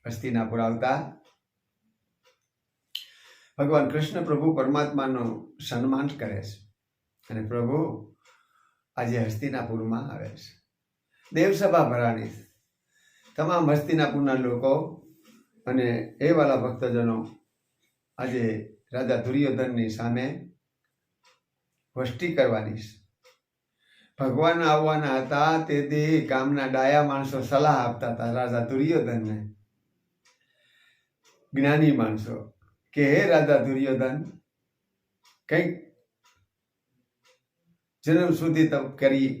[SPEAKER 1] હસ્તિનાપુર આવતા ભગવાન કૃષ્ણ પ્રભુ પરમાત્માનું સન્માન કરે છે. અને પ્રભુ આજે હસ્તિનાપુરમાં આવે છે. દેવસભા ભરાણી છે. તમામ હસ્તિનાપુરના લોકો અને એ વાલા ભક્તજનો આજે રાજા દુર્યોધનની સામે વષ્ટી કરવાની છે. ભગવાન આવવાના હતા, તેથી ગામના ડાયા માણસો સલાહ આપતા હતા રાજા દુર્યોધનને, જ્ઞાની માણસો, કે હે રાજા દુર્યોધન, કંઈક જન્મ સુધી તપ કરી,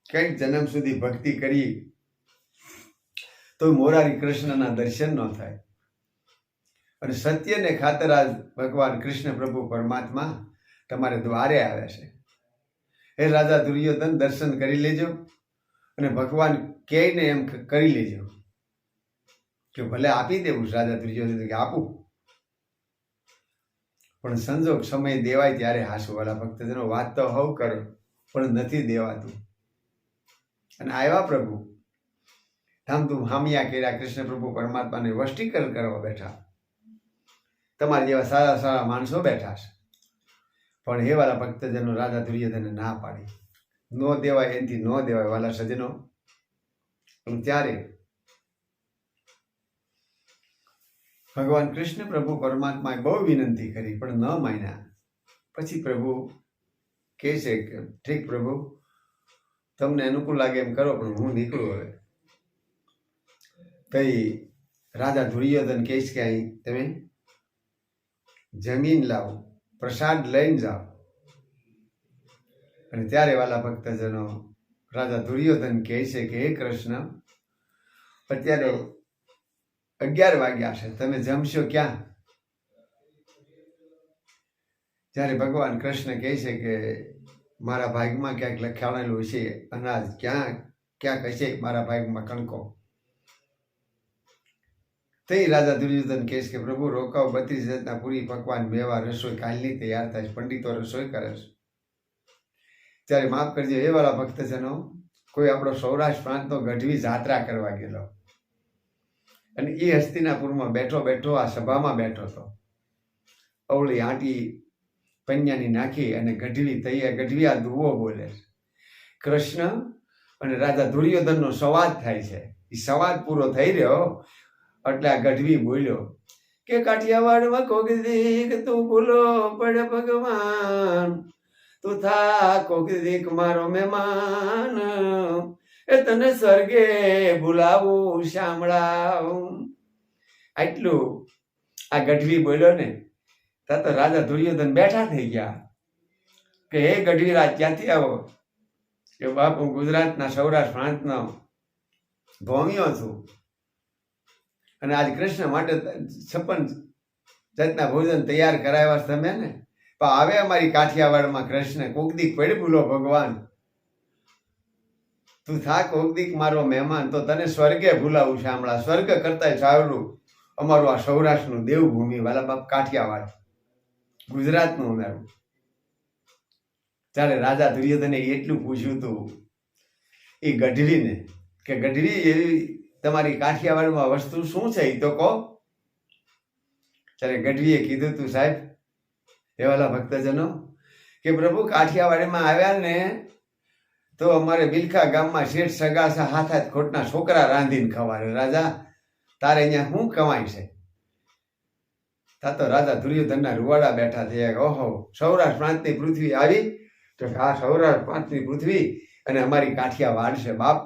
[SPEAKER 1] કંઈક જન્મ સુધી ભક્તિ કરી તો મોરારી કૃષ્ણના દર્શન ન થાય. અને સત્યને ખાતર આજ ભગવાન કૃષ્ણ પ્રભુ પરમાત્મા તમારે દ્વારે આવે છે. હે રાજા દુર્યોધન, દર્શન કરી લેજો અને ભગવાન કહીને એમ કરી લેજો. કે ભલે આપી દેવું રાજા દુર્યોધન કે આપું, પણ સંજોગ સમય દેવાય ત્યારે હાસુ. વાલા ભક્તજનો વાત તો હવ કરો પણ નથી દેવાતું. અને આવ્યા પ્રભુ ધામધૂમ હામિયા કર્યા. કૃષ્ણ પ્રભુ પરમાત્માને વષ્ટીકરણ કરવા બેઠા. તમારા જેવા સારા સારા માણસો બેઠા છે, પણ હે વાલા ભક્તજનો રાજા દુર્યોધને ના પાડી. નો દેવાય એનાથી નો દેવાય વાલા સજ્જનો. ત્યારે ભગવાન કૃષ્ણ પ્રભુ પરમાત્માએ બહુ વિનંતી કરી પણ ન માન્યા. પછી પ્રભુ કહે છે કે ઠીક પ્રભુ, તમને અનુકૂળ લાગે એમ કરો, પણ હું નીકળું હવે. કઈ રાજા દુર્યોધન કહીશ કે અહીં તમે જમીન લાવો, પ્રસાદ લઈને જાઓ. અને ત્યારે વાલા ભક્તજનો રાજા દુર્યોધન કહે છે કે હે કૃષ્ણ, અત્યારે 11 વાગ્યા છે, તમે જમશો ક્યાં? જ્યારે ભગવાન કૃષ્ણ કહે છે કે મારા ભાગમાં ક્યાંક લખાણેલું છે અનાજ, ક્યાંક હશે મારા ભાગમાં કણકો. તે રાજા દુર્યોધન કહે છે કે પ્રભુ રોકાવ, 32 જાતના પૂરી પકવાન મેવા રસોઈ કાલની તૈયાર થાય છે, પંડિતો રસોઈ કરે છે. ત્યારે માફ કરજો એ વાળા ભક્તજનો, કોઈ આપણો સૌરાષ્ટ્ર પ્રાંતનો ગઢવી જાત્રા કરવા ગયેલો અને એ હસ્તિનાપુરમાં બેઠો બેઠો આ સભામાં બેઠો હતો. અવળી આંટી પન્યાની નાખી અને ગઢવી થઈ. ગઢવી આ દુવો બોલે કૃષ્ણ અને રાજા દુર્યોધનનો સંવાદ થાય છે. એ સંવાદ પૂરો થઈ રહ્યો એટલે આ ગઢવી બોલ્યો કે કાઠિયાવાડમાં કોક દીક તું ભૂલો પડે ભગવાન, તું થા કોક દીક મારો મહેમાન, એ તને સ્વર્ગે ભૂલાવું શામળાવું. આટલું આ ગઢવી બોલ્યો ને ત્યાં તો રાજા દુર્યોધન બેઠા થઈ ગયા કે હે ગઢવીરાજ ક્યાંથી આવો? કે બાપ હું ગુજરાતના સૌરાષ્ટ્ર પ્રાંતનો ભોમિયો છું અને આજ કૃષ્ણ માટે 56 જાતના ભોજન તૈયાર કરાવ્યા છે તમે ને, પણ આવે અમારી કાઠિયાવાડમાં કૃષ્ણ કોકદીક પડી ભૂલો ભગવાન, તું થા કોકદીક મારો મહેમાન, તો તને સ્વર્ગે ભૂલાવું શામળા. સ્વર્ગ કરતા સારું અમારું આ સૌરાષ્ટ્રનું દેવભૂમિ વાલા બાપ કાઠિયાવાડ ગુજરાતનું અમારું. ત્યારે રાજા દુર્યોધને એટલું પૂછ્યું હતું એ ગઢવીને કે ગઢવી એવી તમારી કાઠિયાવાડમાં વસ્તુ શું છે એ તો કહો. ત્યારે ગઢવીએ કીધું તું સાહેબ એ વાલા ભક્તજનો કે પ્રભુ કાઠિયાવાડમાં આવ્યા ને તો અમારે બિલખા ગામમાં શેઠ સગાસા હાથ ખોટના છોકરા રાંધીને ખવાડે. રાજા તારે અહીંયા શું કમાય છે? તા તો રાજા દુર્યોધનના રૂવાડા બેઠા થયા. ઓહો, સૌરાષ્ટ્ર પ્રાંતની પૃથ્વી આવી તો આ સૌરાષ્ટ્ર પ્રાંતની પૃથ્વી અને અમારી કાઠિયાવાડ છે બાપ.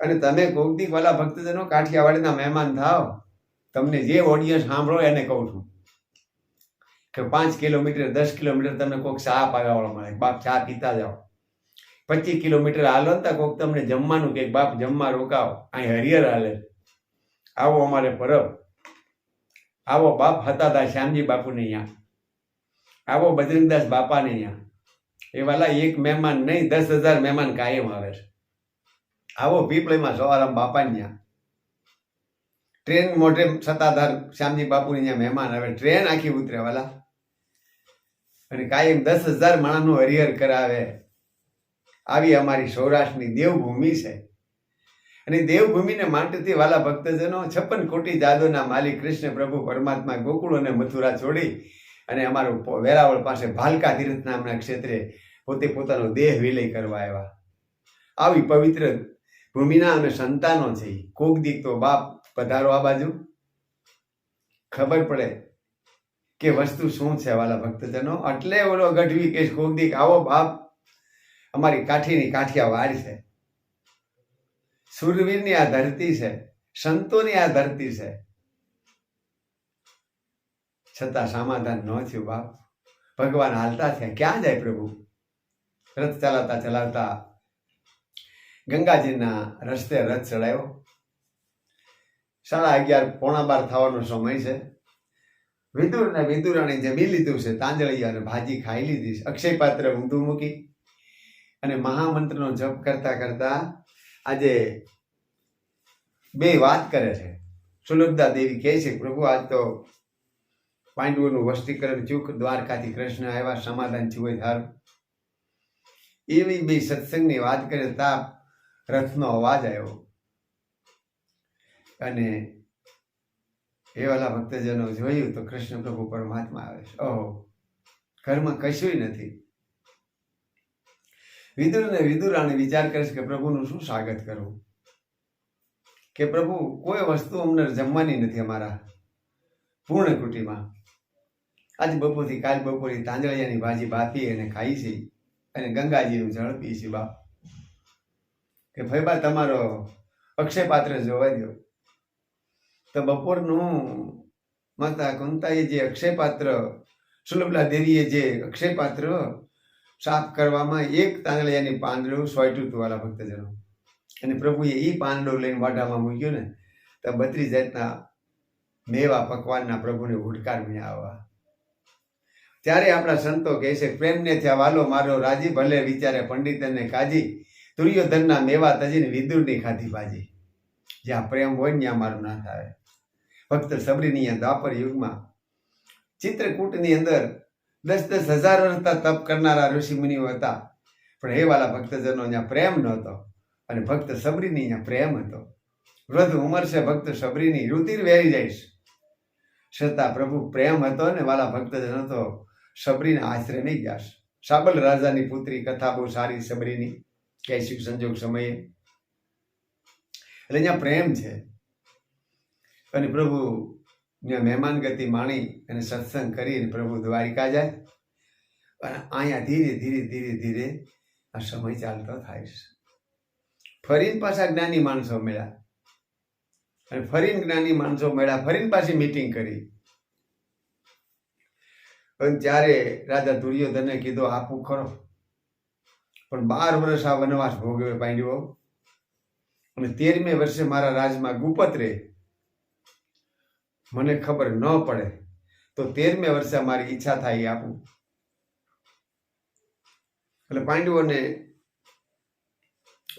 [SPEAKER 1] અને તમે કોકદીક વાલા ભક્તજનો કાઠિયાવાડના મહેમાન થાવ. તમને જે ઓડિયન્સ સાંભળો એને કહું છું કે 5 કિલોમીટર 10 કિલોમીટર તમને કોઈક ચા પાવાવાળો મળે, બાપ ચા પીતા જાઓ. 25 કિલોમીટર હાલો ને કોઈક તમને જમવાનું કે બાપ જમવા રોકાવો. અહીં હરિહર હાલે, આવો અમારે પરબ, આવો બાપ હતા શ્યામજી બાપુને અહીંયા, આવો બજરંગદાસ બાપાને અહીંયા. એ વાલા એક મહેમાન નહીં 10,000 મહેમાન કાયમ આવે છે. આવો પીપળીમાં સવારામ બાપાને ત્યાં ટ્રેન મોઢે સત્તાધાર શ્યામજી બાપુને અહીંયા મહેમાન આવે, ટ્રેન આખી ઉતરે વાલા, અને કાયમ 10,000 માણસનું હરિહર કરાવે. આવી અમારી સૌરાષ્ટ્રની દેવભૂમિ છે. અને દેવભૂમિને માટેથી વાલા ભક્તજનો 56 કોટી જાદોના માલિક કૃષ્ણ પ્રભુ પરમાત્મા ગોકુળ અને મથુરા છોડી અને અમારું વેરાવળ પાસે ભાલકા તીર્થ નામના ક્ષેત્રે પોતે પોતાનો દેહ વિલય કરવા આવ્યા. આવી પવિત્ર ભૂમિના અને સંતાનો છે. કોક દીક તો બાપ પધારો આ બાજુ, ખબર પડે કે વસ્તુ શું છે વાલા ભક્તજનો. એટલે ઓલો ગઢવી કે કોક દીક આવો બાપ, અમારી કાઠીની કાઠિયાવાડ છે, સુરવીરની આ ધરતી છે, સંતોની આ ધરતી છે. છતાં સમાધાન ન થયું બાપ. ભગવાન હાલતા થયા, ક્યાં જાય પ્રભુ? રથ ચલાવતા ચલાવતા ગંગાજીના રસ્તે રથ ચડાયો. 11:30 પોણા 12 થવાનો સમય છે. વિદુર ને વિદુરાણી જમી લીધું છે, તાંજળી અને ભાજી ખાઈ લીધી છે. અક્ષય પાત્ર ઊંધું મૂકી અને મહામંત્રનો જપ કરતા કરતા આજે બે વાત કરે છે. સુલભદા દેવી કહે છે પ્રભુ આજ તો પાંડવોનું વસ્તીકરણ ચૂક, દ્વારકાથી કૃષ્ણ આવ્યા, સમાધાન થયું હોય ધાર. એવી બે સત્સંગની વાત કરે તા રથનો અવાજ આવ્યો અને એ વાલા ભક્તજનો જોયું તો કૃષ્ણ પ્રભુ પરમાત્મા આવે છે. ઓહો, ઘરમાં કશું નથી. વિદુર ને વિદુરાણી વિચાર કરે છે કે પ્રભુનું શું સ્વાગત કરવું, કે પ્રભુ કોઈ વસ્તુ અમને જમવાની નથી અમારા પૂર્ણ કુટીમાં. આજ બપોરથી કાલ બપોરે તાંજળિયાની ભાજી બાફી અને ખાઈ છે અને ગંગાજીનું જળ પી છે બાપ. કે ભાઈબા તમારો અક્ષય પાત્ર જોવા દો. તો બપોરનું માતા કુંતાએ જે અક્ષય પાત્ર, સુલભલા દેવીએ જે અક્ષય પાત્ર સાફ કરવામાં એક તાંદળિયાની પાંદડું સોંટ્યું હતું વાલા ભક્તજનો, અને પ્રભુએ એ પાંદડું લઈને વાડામાં મૂક્યો ને તો 32 જાતના મેવા પકવાનના પ્રભુને ઉડકાર મળ્યા આવવા. ત્યારે આપણા સંતો કહે છે પ્રેમને થયા વાલો મારો રાજી, ભલે વિચારે પંડિત અને કાજી, દુર્યોધનના મેવા તજીને વિદુરની ખાધી ભાજી. જ્યાં પ્રેમ હોય ને ત્યાં મારું ના થાય. ભક્ત સબરીની દ્વાપર યુગમાં ચિત્રકૂટની અંદર 10,000 વર્ષ તપ કરનારા ઋષિ મુનિઓ હતા, પણ હે વાલા ભક્તજનો ત્યાં પ્રેમ નહોતો અને ભક્ત સબરીની અહીંયા પ્રેમ હતો. વૃદ્ધ ઉંમર છે ભક્ત સબરીની, રુધિર વહેરી જઈશ, છતાં પ્રભુ પ્રેમ હતો ને વાલા ભક્તજનો તો સબરીના આશ્રય નહીં ગયા. સાબલ રાજાની પુત્રી કથા બહુ સારી સબરીની. ક્યાંય શુભ સંજોગ સમયે. એટલે અહીંયા પ્રેમ છે. અને પ્રભુ ત્યાં મહેમાન ગતિ માણી અને સત્સંગ કરીને પ્રભુ દ્વારિકા જાય. અને અહીંયા ધીરે ધીરે ધીરે ધીરે આ સમય ચાલતો થાય છે. ફરીને પાછા જ્ઞાની માણસો મળ્યા, અને ફરીને જ્ઞાની માણસો મળ્યા, ફરીને પાછી મીટિંગ કરી. અને ત્યારે રાજા દુર્યોધને કીધું આપું ખરો, પણ 12 વર્ષ આ વનવાસ ભોગવે પાંડવો, અને 13મે વર્ષે મારા રાજમાં ગુપત રહે, મને ખબર ન પડે તો 13મે વર્ષે મારી ઈચ્છા થાય એ આપું. એટલે પાંડવોને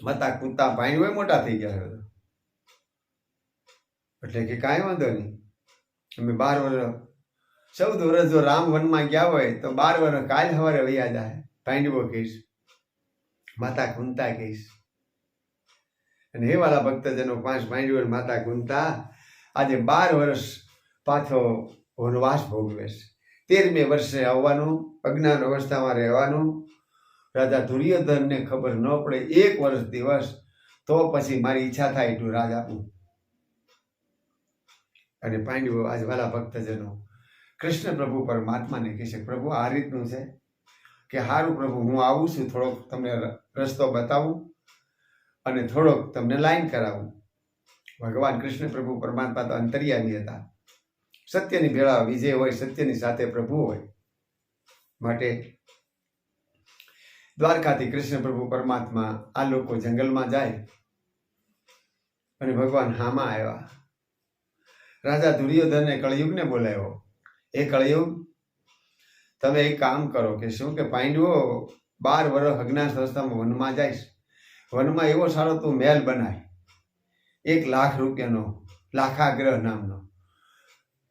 [SPEAKER 1] મતા કૂતા પાંડવો મોટા થઈ ગયા હતા. એટલે કે કાંઈ વાંધો નહીં, અમે 12 વર્ષ 14 વર્ષ જો રામ વનમાં ગયા હોય તો 12 વર્ષ કાલ સવારે વૈયા જાય. પાંડવો કહીશ, માતા કુંતા કહીશ. અને હે વાલા ભક્તજનો, 5 પાંડવો માતા કુંતા આજે 12 વર્ષ પાછો વનવાસ ભોગવે છે. 13મે વર્ષે આવવાનું, અજ્ઞાન અવસ્થામાં રહેવાનું. રાજા દુર્યોધનને ખબર ન પડે 1 વર્ષ દિવસ, તો પછી મારી ઈચ્છા થાય એટલું રાજ આપું. અને પાંડવો આજ વાલા ભક્તજનો કૃષ્ણ પ્રભુ પરમાત્માને કહે છે, પ્રભુ આ રીતનું છે કે સારું પ્રભુ, હું આવું છું, થોડોક તમને રસ્તો બતાવું અને થોડોક તમને લાઈન કરાવું. ભગવાન કૃષ્ણ પ્રભુ પરમાત્મા તો અંતર્યામી હતા. સત્યની ભેળા વિજય હોય, સત્યની સાથે પ્રભુ હોય. માટે દ્વારકાથી કૃષ્ણ પ્રભુ પરમાત્મા આ લોકો જંગલમાં જાય અને ભગવાન હામાં આવ્યા. રાજા દુર્યોધને કળયુગને બોલાવ્યો. એ કળયુગ, તમે એક કામ કરો કે શું કે પાંડવો 12 વર્ષ અજ્ઞાન સંસ્થામાં વનમાં જઈશ. વનમાં એવો સારો તું મહેલ બનાય, 1 લાખ રૂપિયાનો, લાખાગ્રહ નામનો.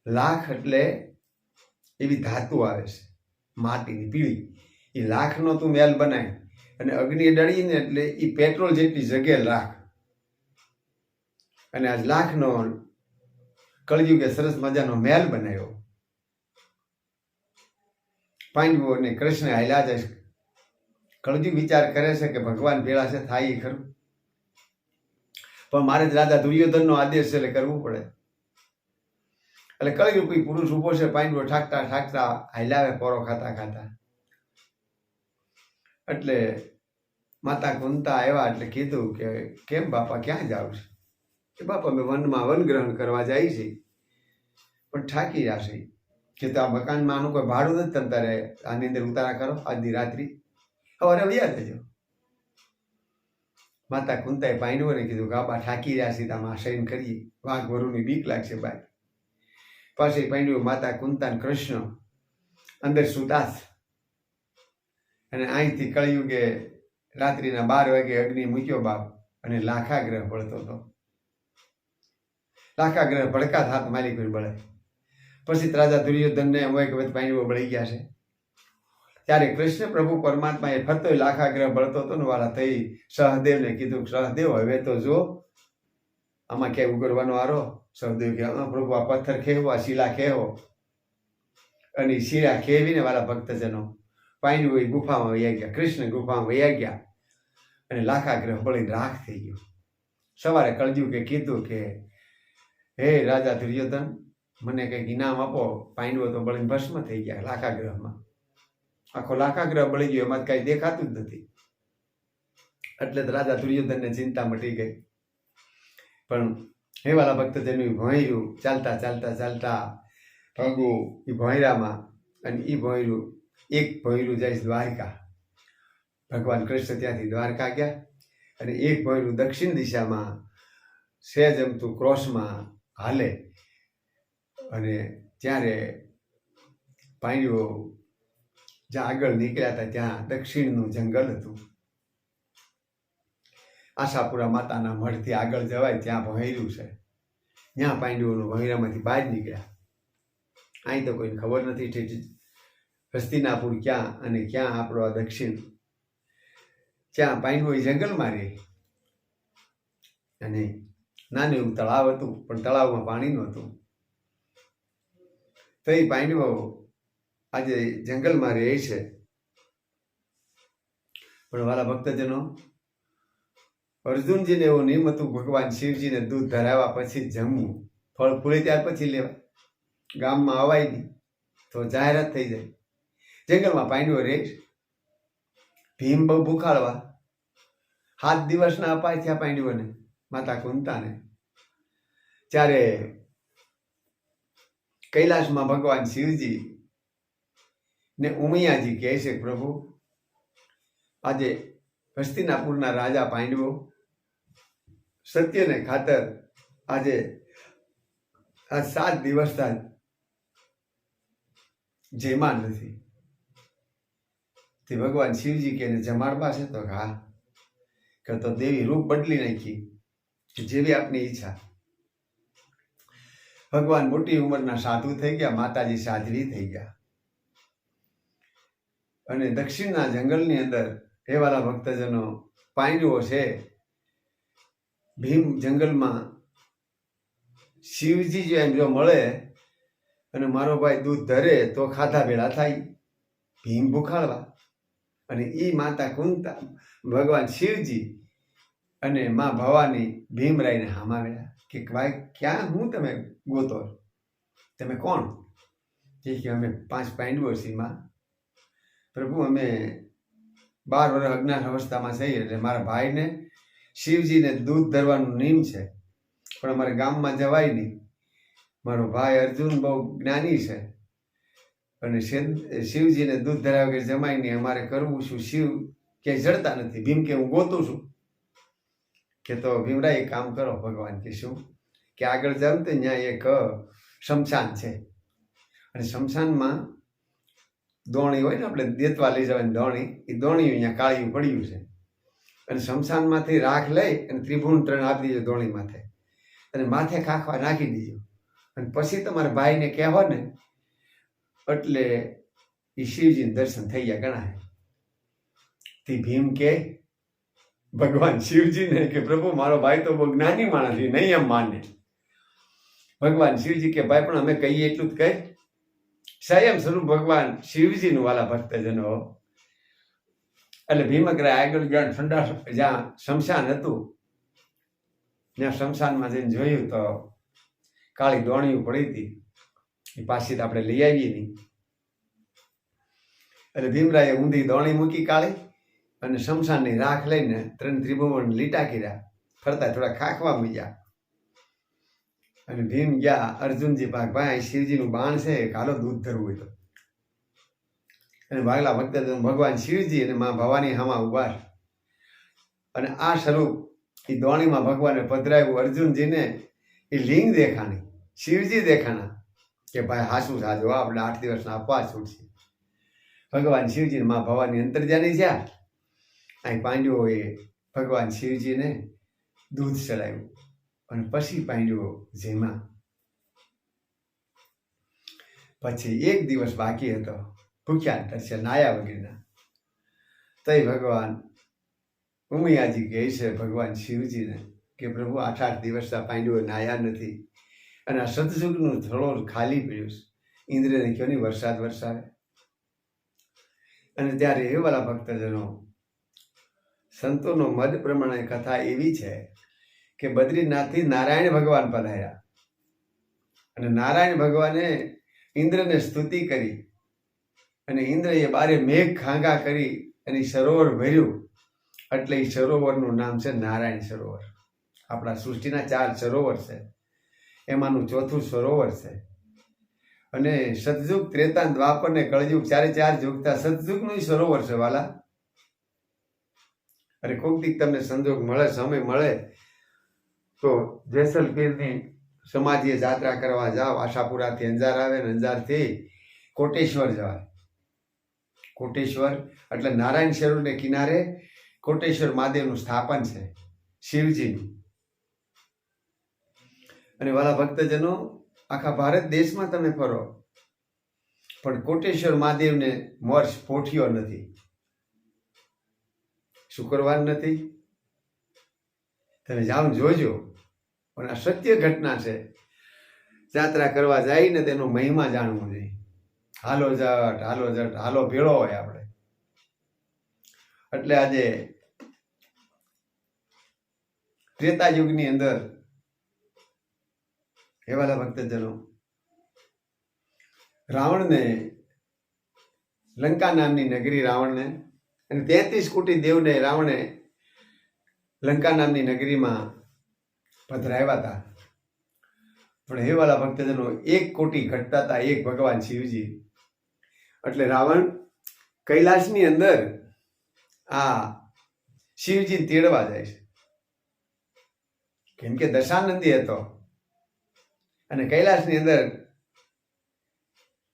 [SPEAKER 1] લાખ એટલે એવી ધાતુ આવે છે માટીની પીળી, એ લાખનો તું મહેલ બનાય અને અગ્નિ ડળીને એટલે એ પેટ્રોલ જેટલી જગ્યાએ રાખ. અને આ લાખનો કળયુગે સરસ મજાનો મહેલ બનાવ્યો. પાંડવો અને કૃષ્ણ હાલ્યા જાય. કળયુગ વિચાર કરે છે કે ભગવાન ભેળા છે, થાય એ ખરું, પણ મારે જ રાજા દુર્યોધનનો આદેશ છે એટલે કરવું પડે. એટલે કળયુગ કોઈ પુરુષ ઉભો છે, પાંડવો ઠાકતા ઠાકતા હાલ્યા પોરો ખાતા ખાતા. એટલે માતા કુંતા આવ્યા એટલે કીધું કે કેમ બાપા, ક્યાં જાવ છે? કે બાપા અમે વનમાં વનગ્રહણ કરવા જાય છે, પણ થાકી રહ્યા છે. કે તો આ મકાનમાં આનું કોઈ ભાડું નથી, તમે તારે આની અંદર ઉતારા કરો, આજની રાત્રિ સવારે વ્યા જજો. માતા કુંતાએ પાંડવોને કીધું કે બાપા થાકી રહ્યા છે, આમાં શયન કરીએ, વાઘ વરુની બીક લાગશે બાય. પાછી પાંડવો માતા કુંતા અને કૃષ્ણ અંદર સુતાસ. અને અહીંથી કળયુગે રાત્રિના 12 વાગે અગ્નિ મૂક્યો બાપ, અને લાખાગ્રહ બળતો હતો. લાખાગ્રહ ભડકા હાથ માલિક બળે. પછી રાજા દુર્યોધનને એમ હોય કે બધા પાંડવો બળી ગયા છે. ત્યારે કૃષ્ણ પ્રભુ પરમાત્મા એ ફરતો લાખાગ્રહ બળતો હતો ને વાળા થઈ સહદેવને કીધું, સહદેવ હવે તો જો આમાં ક્યાંય ઉગરવાનો આરો. સહદેવ કે પ્રભુ આ પથ્થર ખેવો, આ શિલા ખેવો. અને શિલા ખેવીને વાળા ભક્તજનો પાંડવો એ ગુફામાં વયા ગયા, કૃષ્ણ ગુફામાં વયા ગયા, અને લાખાગ્રહ બળીને રાખ થઈ ગયો. સવારે કળયુગે કીધું કે હે રાજા દુર્યોધન, મને કંઈક ઇનામ આપો. પાંડવો તો બળીને ભસ્મ થઈ ગયા લાખાગ્રહમાં. આખો લાખાગ્રહ બળી ગયો, એમાં કાંઈ દેખાતું જ નથી. એટલે જ રાજા દુર્યોધનને ચિંતા મટી ગઈ. પણ હે વાલા ભક્તજનો ભોંયરું ચાલતા ચાલતા ચાલતા ભાગુ એ ભોંયરામાં, અને એ ભોંયરું એક ભોંયરું જાય દ્વારકા. ભગવાન કૃષ્ણ ત્યાંથી દ્વારકા ગયા, અને એક ભોંયરું દક્ષિણ દિશામાં સહેજ અમતું ક્રોસમાં હાલે. અને ત્યારે પાંડવો જ્યાં આગળ નીકળ્યા હતા ત્યાં દક્ષિણનું જંગલ હતું. આશાપુરા માતાના મઢથી આગળ જવાય ત્યાં ભોંયરું છે. ત્યાં પાંડવોનું ભોંયરામાંથી બહાર નીકળ્યા. અહીં તો કોઈને ખબર નથી હસ્તિનાપુર ક્યાં અને ક્યાં આપણો આ દક્ષિણ. ત્યાં પાંડવો એ જંગલમાં રહે. અને નાનું એવું તળાવ હતું, પણ તળાવમાં પાણી નહોતું. તો એ પાંડવો આજે જંગલમાં રહે છે. પણ વાલા ભક્તજનો, અર્જુનજીને એવું નિયમ હતું, ભગવાન શિવજીને દૂધ ધરાવ્યા પછી જમવું, ફળ ફૂલે ત્યાર પછી લેવા, ગામમાં અવાય નહીં તો જાહેરાત થઈ જાય. જંગલમાં પાંડવો રહે. ભીમ બહુ ભૂખાળવા, 7 દિવસના અપાય થયા પાંડવોને, માતા કુંતાને. ત્યારે કૈલાસમાં ભગવાન શિવજી ને ઉમિયાજી કહે છે, પ્રભુ આજે હસ્તિનાપુરના રાજા પાંડવો સત્યને ખાતર આજે આ 7 દિવસના જેમા નથી. તે ભગવાન શિવજી કે જમાડવા છે? તો હા. કે તો દેવી રૂપ બદલી નાખી, જેવી આપની ઈચ્છા. ભગવાન મોટી ઉંમરના સાધુ થઈ ગયા, માતાજી સાધ્વી થઈ ગયા. અને દક્ષિણના જંગલની અંદર હે વાલા ભક્તજનો, પાંડવો છે. ભીમ જંગલમાં શિવજી જો એમ જો મળે અને મારો ભાઈ દૂધ ધરે તો ખાધા ભેળા થાય. ભીમ ભૂખાળવા અને ઈ માતા કુંતા, ભગવાન શિવજી અને માં ભવાની ભીમરાયને હામા વેળા કે ભાઈ ક્યાં હું તમે ગોતો, તમે કોણ? કે અમે 5 પાંડવો છીએ માં. પ્રભુ અમે 12 વર્ષ અજ્ઞાન અવસ્થામાં છીએ, એટલે મારા ભાઈને શિવજીને દૂધ ધરવાનું નિયમ છે, પણ અમારે ગામમાં જવાય નહીં. મારો ભાઈ અર્જુન બહુ જ્ઞાની છે અને શિવજીને દૂધ ધરાવ વગર જમાય નહીં, અમારે કરવું શું? શિવ ક્યાંય જડતા નથી. ભીમ કે હું ગોતું છું. કે તો ભીમરાય એક કામ કરો, ભગવાન કે શું? કે આગળ જાવ તો ત્યાં એક શમશાન છે, અને શમશાનમાં દોણી હોય ને, આપણે દેતવા લઈ જવાની દોણી, એ દોણી અહીંયા કાળિયું પડ્યું છે, અને શમશાનમાંથી રાખ લઈ અને ત્રિભુવન 3 આપી દીજો દોણી માથે, અને માથે ખાખવા નાખી દીજો, અને પછી તમારા ભાઈને કહેવો ને એટલે એ શિવજીને દર્શન થઈ ગયા ગણાય. તે ભીમ કે ભગવાન શિવજીને કે પ્રભુ મારો ભાઈ તો બહુ જ્ઞાની માણસ છે, નહીં એમ માને. ભગવાન શિવજી કે ભાઈ પણ અમે કહીએ એટલું જ કહે. સ્વયં સ્વરૂપ ભગવાન શિવજીનું વાલા ભક્તજનો. એટલે ભીમકરાય આગળ ગયા, ઠંડા જ્યાં શમશાન હતું ત્યાં શમશાનમાં જઈને જોયું તો કાળી દોણીઓ પડી હતી. એ પાછી આપણે લઈ આવીએ નહીં. એટલે ભીમરાયે ઊંધી દોણી મૂકી કાળી, અને શમશાનની રાખ લઈને 3 ત્રિભુવન લીટા કર્યા, ફરતા થોડા ખાખવા મૂક્યા. અને ભીમ ગયા અર્જુનજી પાક, ભાઈ શિવજીનું બાણ છે, કાલો દૂધ ધરવું હોય તો. અને ભાગલા ભક્ત ભગવાન શિવજી અને માં ભવાની હામાં ઉભા. અને આ સ્વરૂપ એ દોણીમાં ભગવાને પધરાવ્યું અર્જુનજીને. એ લિંગ દેખાણી, શિવજી દેખાણા કે ભાઈ હાસું સાજો, આપણે 8 દિવસના અપવાસ છૂટશે. ભગવાન શિવજી માં ભવાની અંતર્જાની છે. અહીં પાંડવોએ ભગવાન શિવજીને દૂધ ચડાવ્યું, અને પછી પાંડવો જેમાં. પછી 1 દિવસ બાકી હતો, ભૂખ્યા તરસ્યા, નાયા વગેરેના. તઈ ભગવાન ઉમિયાજી કહે છે ભગવાન શિવજીને કે પ્રભુ 8 દિવસના પાંડવો નાયા નથી, અને આ સતયુગનું થોડો ખાલી પડ્યું છે, ઇન્દ્રને કયો નહીં વરસાદ વરસાવે. અને ત્યારે એ વાલા ભક્તજનો, સંતોનો મત પ્રમાણે કથા એવી છે કે બદ્રીનાથથી નારાયણ ભગવાન પધાર્યા, અને નારાયણ ભગવાને ઇન્દ્રને સ્તુતિ કરી, અને ઇન્દ્રએ બારે મેઘ ખાંગા કરી અને સરોવર ભર્યું. એટલે એ સરોવરનું નામ છે નારાયણ સરોવર. આપણા સૃષ્ટિના 4 સરોવર છે, એમાંનું 4થું સરોવર છે. અને સતયુગ, ત્રેતા, દ્વાપર ને કળયુગ, 4 યુગતા સતયુગનું સરોવર છે વાલા. અરે કોઈક દીક તમને સંજોગ મળે, સમય મળે તો જેસલમેરની સમાધિએ જાત્રા કરવા જાઓ. આશાપુરાથી અંજાર આવે, ને અંજારથી કોટેશ્વર જવાય. કોટેશ્વર એટલે નારાયણ સરોવરને કિનારે કોટેશ્વર મહાદેવનું સ્થાપન છે, શિવજીનું. અને વાલા ભક્તજનો, આખા ભારત દેશમાં તમે ફરો પણ કોટેશ્વર મહાદેવને વર્ષ પોઠ્યો નથી, શુક્રવાર નથી. તમે જાઓ જોજો, પણ આ સત્ય ઘટના છે. જાત્રા કરવા જઈને તેનો મહિમા જાણવો જોઈએ. હાલો જટ, હાલો જટ, હાલો ભેળો હોય આપણે. એટલે આજે ત્રેતા યુગની અંદર હે વાલા ભક્તજનો, રાવણને, લંકા નામની નગરી રાવણને, અને 33 કોટી દેવને રાવણે લંકા નામની નગરીમાં પધરાવ્યા હતા. પણ હે વાલા ભક્તજનો, 1 કોટી ઘટતા હતા એક ભગવાન શિવજી. એટલે રાવણ કૈલાસની અંદર આ શિવજીને તેડવા જાય છે, કેમ કે દશાનંદી હતો. અને કૈલાસની અંદર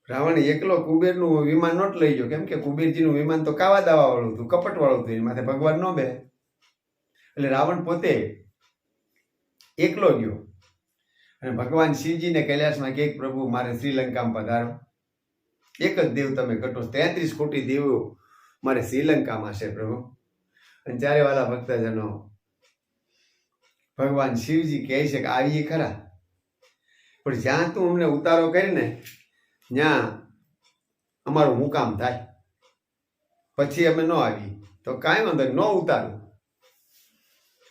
[SPEAKER 1] રાવણ એકલો કુબેરનું વિમાન નોટ લઈ ગયો, કેમ કે કુબેરજીનું વિમાન તો કાવા દાવા વાળું હતું, કપટ વાળું હતું, એની માથે ભગવાન ન બે. એટલે રાવણ પોતે એકલો ગયો અને ભગવાન શિવજીને કૈલાસમાં કે પ્રભુ મારે શ્રીલંકામાં પધારો, એક જ દેવ તમે ઘટો, 33 કોટી દેવો મારે શ્રીલંકામાં છે પ્રભુ. અને ત્યારે વાલા ભક્તજનો, ભગવાન શિવજી કહે છે કે આવીએ ખરા, પણ જ્યાં તું અમને ઉતારો કરીને ત્યાં અમારું મુકામ થાય, પછી અમે ન આવી તો કાંઈ વાંધો ન ઉતારું.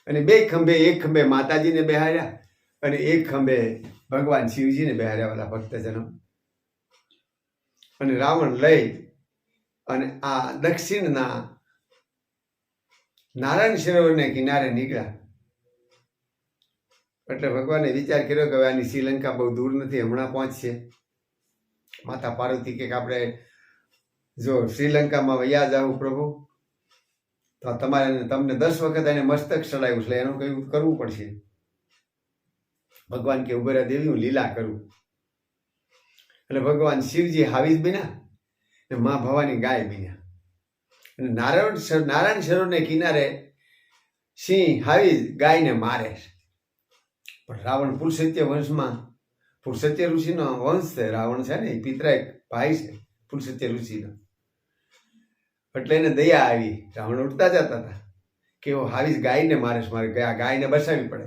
[SPEAKER 1] અને 2 ખંભે, એક ખંભે માતાજીને બેહાડ્યા અને એક ખંભે ભગવાન શિવજીને બેહાડ્યા વાલા ભક્તજનો. અને રાવણ લઈ અને આ દક્ષિણના નારાયણ સરોવરને કિનારે નીકળ્યા. એટલે ભગવાને વિચાર કર્યો કે હવે આની શ્રીલંકા બહુ દૂર નથી, હમણાં પહોંચશે. માતા પાર્વતી કે આપણે જો શ્રીલંકામાં વયા જાવ પ્રભુ, તો તમારે તમને 10 વખત એને મસ્તક ચડાવ્યું છે, એનું કયું કરવું પડશે. ભગવાન કે ઉભરા દેવી, હું લીલા કરું. એટલે ભગવાન શિવજી હાવીજ બન્યા ને મા ભવાની ગાય બન્યા. અને નારાયણ સરોવરને કિનારે સિંહ હાવીજ ગાયને મારે. પણ રાવણ પુલસત્ય વંશમાં, પુલસત્ય ઋષિનો વંશ છે રાવણ, છે ને એ પિતરાય ભાઈ છે પુલસત્ય ઋષિનો. એટલે એને દયા આવી, રાવણ ઉઠતા જતા હતા કે એવો હાવીજ ગાયને મારે છે, મારે ગાયને બસાવી પડે.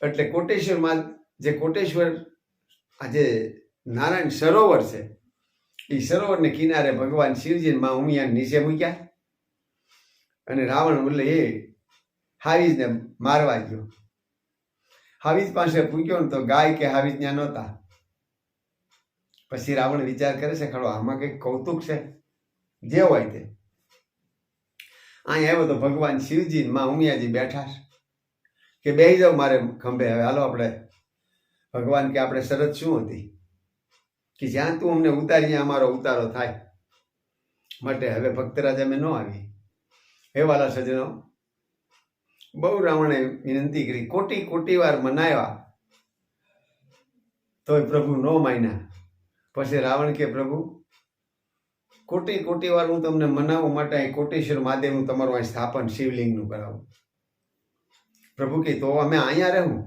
[SPEAKER 1] એટલે કોટેશ્વરમાં, જે કોટેશ્વર આજે નારાયણ સરોવર છે, એ સરોવરને કિનારે ભગવાન શિવજી માં ઉમિયાને નીચે મૂક્યા. અને રાવણ બોલે એ હાવીજને મારવા ગયો. હાવીજ પાસે પૂછ્યો ને તો ગાય કે હાવીજ ત્યાં નહોતા. પછી રાવણ વિચાર કરે છે, ખરો આમાં કંઈક કૌતુક છે, જે હોય તે. અહીં આવ્યો તો ભગવાન શિવજી માં ઉમિયાજી બેઠા કે બેસી જાઓ મારે ખંભે, હવે હાલો આપણે. ભગવાન કે આપણે શરત શું હતી કે જ્યાં તું અમને ઉતારી અમારો ઉતારો થાય, માટે હવે ભક્તરાજ અમે ન આવી. હે વાલા સજ્જનો, બહુ રાવણે વિનંતી કરી, કોટી વાર મનાવ્યા તોય પ્રભુ ન માન્યા. પછી રાવણ કે પ્રભુ કોટી વાર હું તમને મનાવવા માટે અહીં કોટેશ્વર મહાદેવનું તમારું અહીં સ્થાપન શિવલિંગનું કરાવું. પ્રભુ કે તો અમે અહીંયા રહું,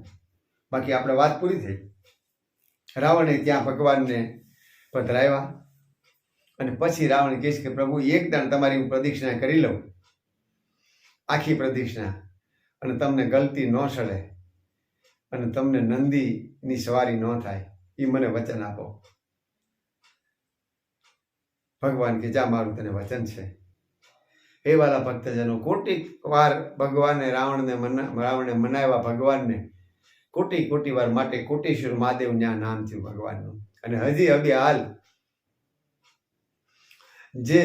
[SPEAKER 1] બાકી આપણે વાત પૂરી થઈ. રાવણે ત્યાં ભગવાનને પધરાવ્યા. અને પછી રાવણ કહે છે કે પ્રભુ એક દાણ તમારી હું પ્રદક્ષિણા કરી લઉં, આખી પ્રદક્ષિણા, અને તમને ગલતી ન સડે અને તમને નંદીની સવારી ન થાય, એ મને વચન આપો. ભગવાન કે જા, મારું તને વચન છે. એ વાલા ભક્તજનો, કોટી વાર ભગવાને રાવણને મનાવ્યા ભગવાનને, કોટી વાર માટે કોટેશ્વર મહાદેવ ત્યાં નામ થયું ભગવાનનું. અને હજી હવે હાલ જે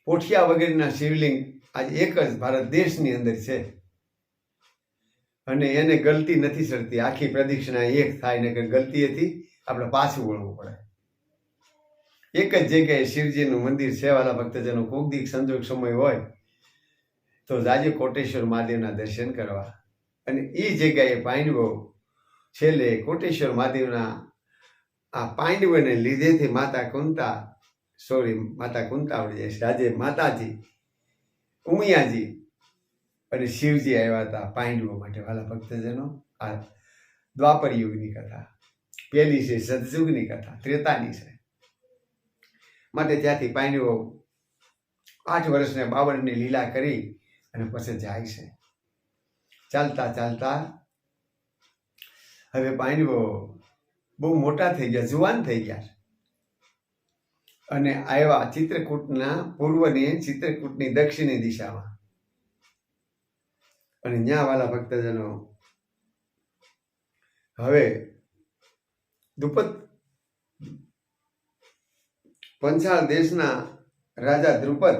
[SPEAKER 1] પોઠિયા વગેરેના શિવલિંગ આજે એક જ ભારત દેશની અંદર છે, અને એને ગલતી નથી સડતી. આખી પ્રદક્ષિણા એક થાય ને કે ગલતી હતી આપણે પાછું વળવું પડે. એક જ જગ્યાએ શિવજીનું મંદિર છે વાલા ભક્તજનો. કોક દીક સંજોગ સમય હોય તો જાજે કોટેશ્વર મહાદેવના દર્શન કરવા. અને એ જગ્યાએ પાંડવો છેલ્લે કોટેશ્વર મહાદેવના આ પાંડવોને લીધેથી માતા કુંતા આવડી જાય છે. આજે માતાજી ઉમિયાજી અને શિવજી આવ્યા હતા પાંડવો માટે વાલા ભક્તજનો. આ દ્વાપર યુગની કથા પેલી છે, સતયુગની કથા ત્રેતાની છે. માટે ત્યાંથી પાંડવો 8 વર્ષને 52ની લીલા કરી અને પછી જાય છે. ચાલતા હવે પાંડવો બહુ મોટા થઈ ગયા, જુવાન થઈ ગયા, અને આવ્યા ચિત્રકૂટના પૂર્વની, ચિત્રકૂટની દક્ષિણી દિશામાં. અને ત્યાં વાલા ભક્તજનો હવે દ્રુપદ પંચાળ દેશના રાજા દ્રુપદ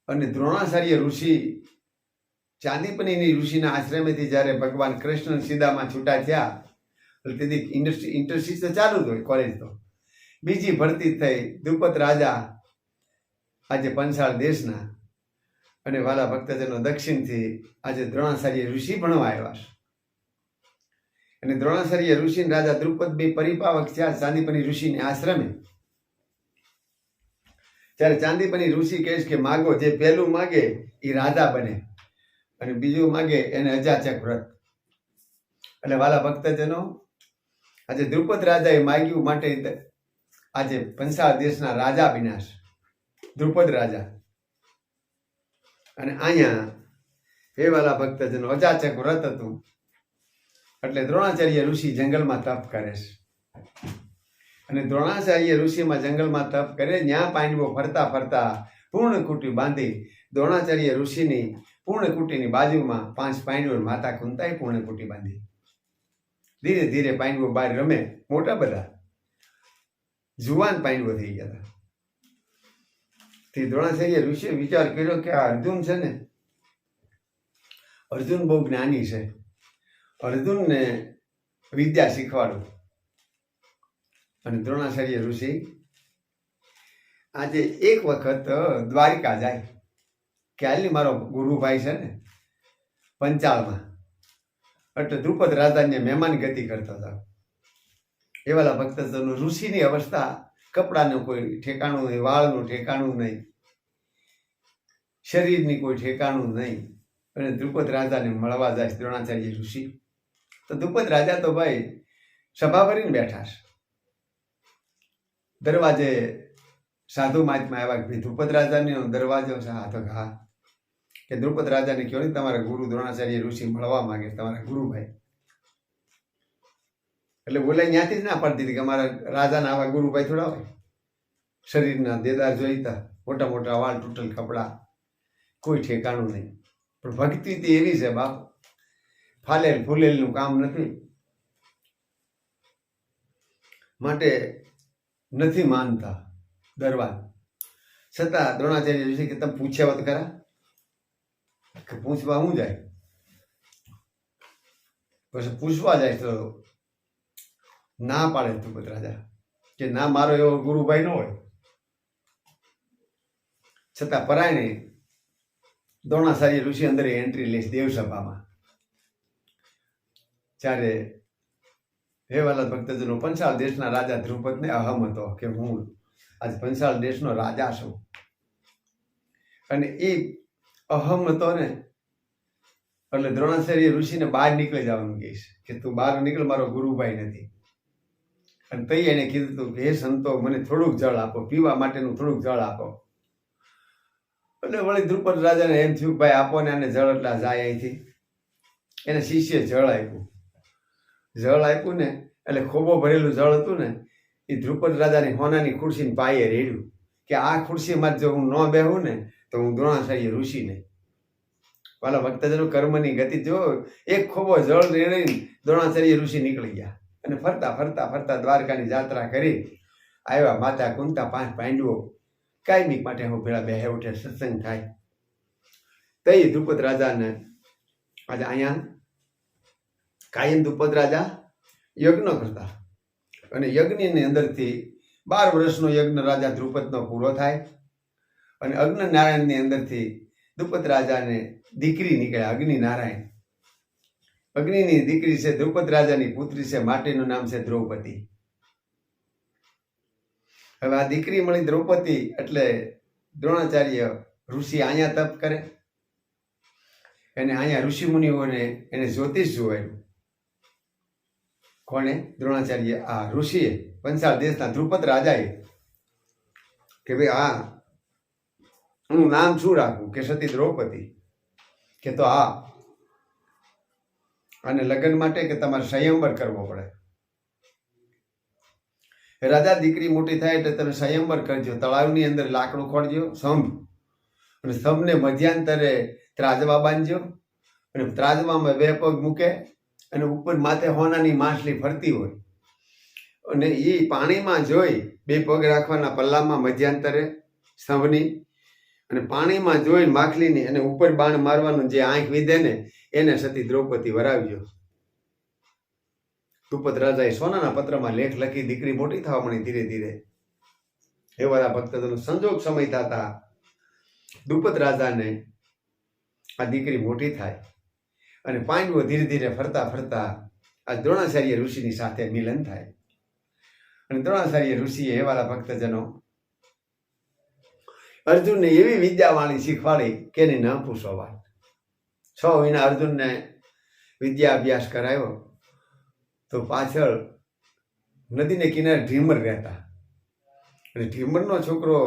[SPEAKER 1] અને દ્રોણાચાર્ય ઋષિ ચાંદીપનીની ઋષિના આશ્રમેથી જ્યારે ભગવાન કૃષ્ણ સીધામાં છૂટા થયા તેથી ઇન્ટરશીપ તો ચાલુ જ હોય કોલેજ તો બીજી ભરતી થઈ દ્રુપદ રાજા આજે પંચાળ દેશના અને વાલા ભક્તજનો દક્ષિણથી આજે દ્રોણાચાર્ય ઋષિ ભણવા આવ્યા છે અને દ્રોણાચાર્ય ઋષિ રાજા દ્રુપદ બે પરિપાવક થયા ચાંદીપની ઋષિને આશ્રમે ત્યારે ચાંદીપની ઋષિ કહે કે માગો જે પહેલું માગે એ રાજા બને અને બીજું માગે એને અજાચક વ્રત એટલે વાલા ભક્તજનો આજે દ્રુપદ રાજાએ માગ્યું માટે આજે પંચાળ દેશના રાજા બન્યા છે દ્રુપદ રાજા અને અહીંયા હે વાલા ભક્તજનો અજાચક વ્રત હતું એટલે દ્રોણાચાર્ય ઋષિ જંગલમાં તપ કરે છે અને દ્રોણાચાર્ય ઋષિમાં જંગલમાં તપ કરે ત્યાં પાંડવો ફરતા ફરતા પૂર્ણકુટી બાંધી દ્રોણાચાર્ય ઋષિની પૂર્ણકુટીની બાજુમાં 5 પાંડવો માતા કુંતાએ પૂર્ણકુટી બાંધી ધીરે ધીરે પાંડવો બહાર રમે મોટા બધા જુવાન પાંડવો થઈ ગયા હતા તે દ્રોણાચાર્ય ઋષિએ વિચાર કર્યો કે આ અર્જુન છે ને અર્જુન બહુ જ્ઞાની છે અર્જુનને વિદ્યા શીખવાડું અને દ્રોણાચાર્ય ઋષિ આજે એક વખત દ્વારિકા જાય કે હાલની મારો ગુરુભાઈ છે ને પંચાળમાં એટલે દ્રુપદ રાજાને મહેમાન ગતિ કરતા હતા એવાલા ભક્તજનો ઋષિની અવસ્થા કપડાનું કોઈ ઠેકાણું નહીં વાળનું ઠેકાણું નહીં શરીરની કોઈ ઠેકાણું નહીં અને દ્રુપદ રાજાને મળવા જાય દ્રોણાચાર્ય ઋષિ તો દ્રુપદ રાજા તો ભાઈ સભા ભરીને બેઠા છે દરવાજે સાધુ મહાત્મા આવ્યા કે દ્રુપદ રાજાનો દરવાજો છે હા તો હા કે દ્રુપદ રાજાને કહ્યું ને તમારા ગુરુ દ્રોણાચાર્ય ઋષિ મળવા માંગે તમારા ગુરુભાઈ એટલે બોલે ત્યાંથી જ ના પડતી હતી કે અમારા રાજાના આવા ગુરુભાઈ થોડા હોય શરીરના દેદાર જોઈતા મોટા મોટા વાળ તૂટલ કપડા કોઈ ઠેકાણું નહીં પણ ભક્તિ તે એવી છે બાપ ફાલેલ ફૂલેલનું કામ નથી માટે નથી માનતા દરબાર છતાં દ્રોણાચાર્ય ઋષિ કે તમે પૂછ્યા વત ખરા કે પૂછવા હું જાય પછી પૂછવા જાય તો ના પાડે દ્રુપદ રાજા કે ના મારો એવો ગુરુભાઈ ન હોય છતાં પરાયણે દ્રોણાચાર્ય ઋષિ અંદર એન્ટ્રી લેશ દેવસભામાં ત્યારે હે વાલા ભક્તજનો પંચાળ દેશના રાજા દ્રુપદને અહમ હતો કે હું આજ પંચાળ દેશનો રાજા છું અને એ અહમ હતો ને એટલે દ્રોણાચાર્ય ઋષિને બહાર નીકળી જવાનું કહીશ કે તું બહાર નીકળ મારો ગુરુભાઈ નથી અને તઈ એને કીધું હતું કે હે સંતો મને થોડુંક જળ આપો પીવા માટેનું થોડુંક જળ આપો એટલે વળી દ્રુપદ રાજાને એમ થયું ભાઈ આપો ને આને જળ એટલા જાય અહીંથી એને શિષ્ય જળ આપ્યું ને એટલે ખોબો ભરેલું જળ હતું ને એ દ્રુપદ રાજાની હોનાની ખુરશીની પાયે રેડ્યું કે આ ખુરશીમાં જો હું ન બેહું ને તો હું દ્રોણાચાર્ય ઋષિ નહીં વાલા ભક્તજનો કર્મની ગતિ જો એક ખોબો જળ રેડીને દ્રોણાચાર્ય ઋષિ નીકળી ગયા અને ફરતા ફરતા ફરતા દ્વારકાની યાત્રા કરી આવ્યા માતા કુંતા 5 પાંડવો કાયમિક માટે હું ભેળા બેહે ઉઠે સત્સંગ થાય તઈ દ્રુપદ રાજાને આજે અહીંયા કાયમ દ્રુપદ રાજા યજ્ઞ કરતા અને યજ્ઞની અંદરથી 12 વર્ષનો યજ્ઞ રાજા દ્રુપદનો પૂરો થાય અને અગ્નિ નારાયણની અંદરથી દ્રુપદ રાજાને દીકરી નીકળે અગ્નિ નારાયણ અગ્નિની દીકરી છે દ્રુપદ રાજાની પુત્રી છે માટેનું નામ છે દ્રૌપદી હવે આ દીકરી મળી દ્રૌપદી એટલે દ્રોણાચાર્ય ઋષિ અહીંયા તપ કરે એને અહીંયા ઋષિ મુનિઓને એને જ્યોતિષ જોવાયું કોને દ્રોણાચાર્ય આ ઋષિએ પંચાળ દેશના દ્રુપદ રાજાએ કે ભાઈ આ હું નામ શું રાખું કે સતી દ્રૌપદી કે તો આ અને લગ્ન માટે કે તમારે સંયમવર કરવો પડે રાજા દીકરી મોટી થાય એટલે તમે સંયમવર કરજો તળાવની અંદર લાકડું ખોડજો સ્તંભ અને સ્તંભને મધ્યાંતરે ત્રાજવા બાંધજો અને ત્રાજવામાં 2 પગ મૂકે અને ઉપર માથે હોનાની માછલી ફરતી હોય અને એ પાણીમાં જોઈ 2 પગ રાખવાના પલ્લામાં મધ્યાંતરે સ્તંભની અને પાણીમાં જોઈ માખલીની અને ઉપર બાણ મારવાનું જે આંખ વિધે ને એને સતી દ્રૌપદી વરાવજો. દ્રુપદ રાજાએ સોનાના પત્રમાં લેખ લખી દીકરી મોટી થવા મળી ધીરે ધીરે. એવા ભક્તજનો સંજોગ સમય થતા દ્રુપદ રાજાને આ દીકરી મોટી થાય અને પાંડવો ધીરે ધીરે ફરતા ફરતા આ દ્રોણાચાર્ય ઋષિની સાથે મિલન થાય અને દ્રોણાચાર્ય ઋષિએ એવા ભક્તજનો અર્જુનને એવી વિદ્યાવાણી શીખવાડી કે એની ન પૂછો વાત. 6 મહિના અર્જુનને વિદ્યા અભ્યાસ કરાયો તો પાછળ નદીને કિનારે ઢીમર રહેતા અને ઢીમરનો છોકરો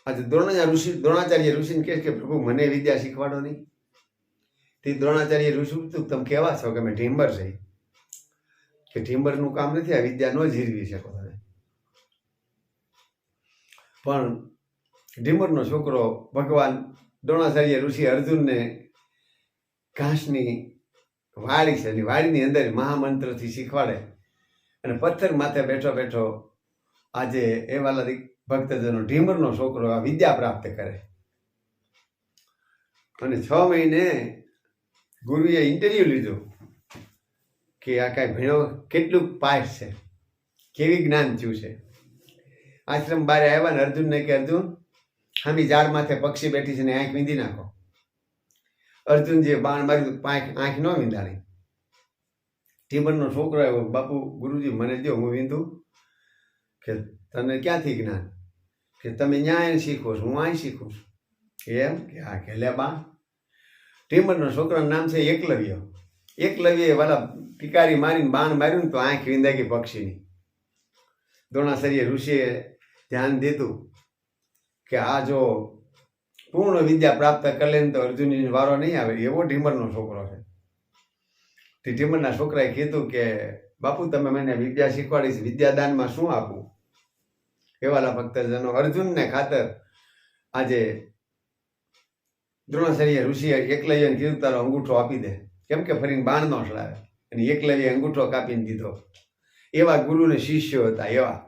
[SPEAKER 1] આજે દ્રોણાચાર્ય ઋષિને કહે કે પ્રભુ મને વિદ્યા શીખવાડો નહીં. તે દ્રોણાચાર્ય ઋષિ તમે કેવા છો કે મેં ઢીમર છે કે ઢીમરનું કામ નથી, આ વિદ્યા ન જીરવી શકો તમે. પણ ઢીમરનો છોકરો ભગવાન દ્રોણાચાર્ય ઋષિ અર્જુનને ઘાસની વાડી છે એની વાડીની અંદર મહામંત્રથી શીખવાડે અને પથ્થર માથે બેઠો બેઠો આજે એવા ભક્તજનો ઢીમરનો છોકરો આ વિદ્યા પ્રાપ્ત કરે. અને 6 મહિને ગુરુએ ઇન્ટરવ્યુ લીધું કે આ કાંઈ ભણ્યો, કેટલું પાસ છે, કેવી જ્ઞાન થયું છે. આશ્રમ બહાર આવ્યા ને અર્જુનને કે અર્જુન હામી ઝાડ માથે પક્ષી બેઠી છે ને આંખ વીંધી નાખો. અર્જુન જે બાણ માર્યું આંખ ન વીંધાણી. ઢીમરનો છોકરો આવ્યો, બાપુ ગુરુજી મને દો હું વીંધું. કે તને ક્યાંથી જ્ઞાન? કે તમે ન્યાય શીખો છો, હું અહીં શીખું છું. એમ કે હા કે લે બા. ઢીમરનો છોકરાનું નામ છે એકલવ્ય. એકલવ્ય વાલા પિકારી મારીને બાણ માર્યું ને તો આંખ વીંધાઈ ગઈ પક્ષીની. દ્રોણાચાર્ય ઋષિએ ધ્યાન દીધું કે આ જો પૂર્ણ વિદ્યા પ્રાપ્ત કરી લે તો અર્જુનની વારો નહીં આવે. એવો ઢીમરનો છોકરો છે. તે ઢીમરના છોકરાએ કીધું કે બાપુ તમે મને વિદ્યા શીખવાડીશ, વિદ્યાદાનમાં શું આપું? એવાલા ભક્તજનો અર્જુનને ખાતર આજે દ્રોણાચાર્ય ઋષિએ એકલવ્યને કીધું તારો અંગૂઠો આપી દે, કેમ કે ફરીને બાણ ન ચડાવે. અને એકલવ્યે અંગૂઠો કાપીને દીધો. એવા ગુરુને શિષ્યો હતા એવા.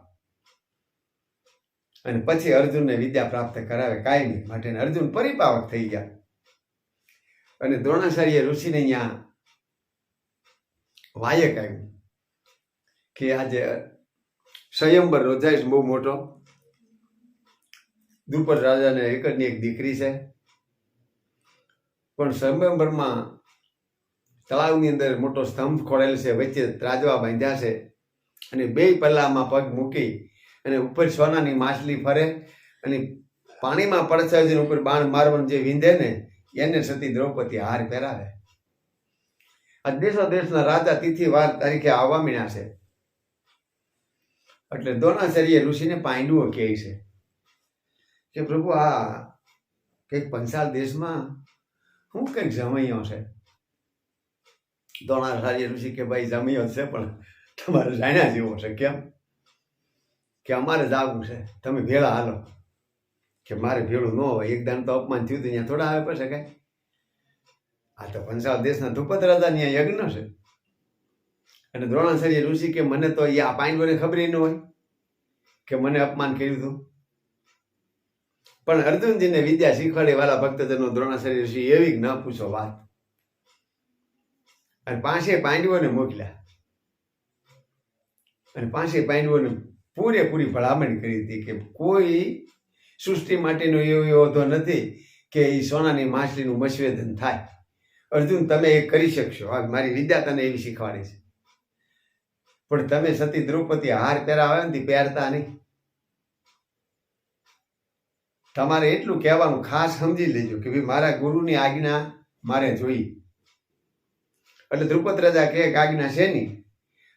[SPEAKER 1] અને પછી અર્જુનને વિદ્યા પ્રાપ્ત કરાવે કાયમી માટે. અર્જુન પરિપાવક થઈ ગયા અને દ્રોણાચાર્ય ઋષિને અહીંયા વાયક આવ્યું કે આજે સ્વયંવર રોજાઈશ બહુ મોટો. દ્રુપદ રાજાને એકની એક દીકરી છે, પણ સ્વયંવરમાં તળાવની અંદર મોટો સ્તંભ ખોડેલ છે, વચ્ચે ત્રાજવા બાંધ્યા છે અને 2 પલ્લામાં પગ મૂકી અને ઉપર સોનાની માછલી ફરે અને પાણીમાં પડછાવીને ઉપર બાણ મારવાનું જે વિંધે ને એને સતી દ્રૌપદી હાર પહેરાવે. આ દેશો દેશના રાજા તિથિ વાર તારીખે આવવા મીણ્યા છે. એટલે દ્રોણાચાર્ય ઋષિને પાંડવો કહે છે કે પ્રભુ આ કંઈક પંચાલ દેશમાં હું કંઈક જમૈયો છે. દ્રોણાચાર્ય ઋષિ કે ભાઈ જમૈયો છે પણ તમારે જાણ્યા જેવો છે. કેમ? કે અમારે જવું છે, તમે ભેળા હાલો. કે મારે ભેળું ન હોય, એક દાન તો અપમાન થયું હતું, અહીંયા થોડા આવે પડશે કાંઈ. આ તો પંચાલ દેશના દ્રુપદ રાજાની આ યજ્ઞ છે. અને દ્રોણાચાર્ય ઋષિ કે મને તો આ પાંડવોને ખબર ન હોય કે મને અપમાન કર્યું હતું. પણ અર્જુનજીને વિદ્યા શીખવાડે વાલા ભક્તજનો દ્રોણાચાર્ય ઋષિ એવી ન પૂછો વાત. અને 5 પાંડવોને મોકલ્યા અને 5 પાંડવોને પૂરેપૂરી ભલામણ કરી હતી કે કોઈ સૃષ્ટિ માટેનો એવો હોદ્દો નથી કે એ સોનાની માછલીનું મસ્વેદન થાય. અર્જુન તમે એ કરી શકશો, મારી વિદ્યા તને એવી શીખવાડી છે. પણ તમે સતી દ્રૌપદી હાર પહેરાવે ને પહેરતા નહીં. તમારે એટલું કહેવાનું ખાસ સમજી લેજો કે ભાઈ મારા ગુરુની આજ્ઞા મારે જોઈ. એટલે દ્રુપદ રાજા કહે કે આજ્ઞા છે નહીં.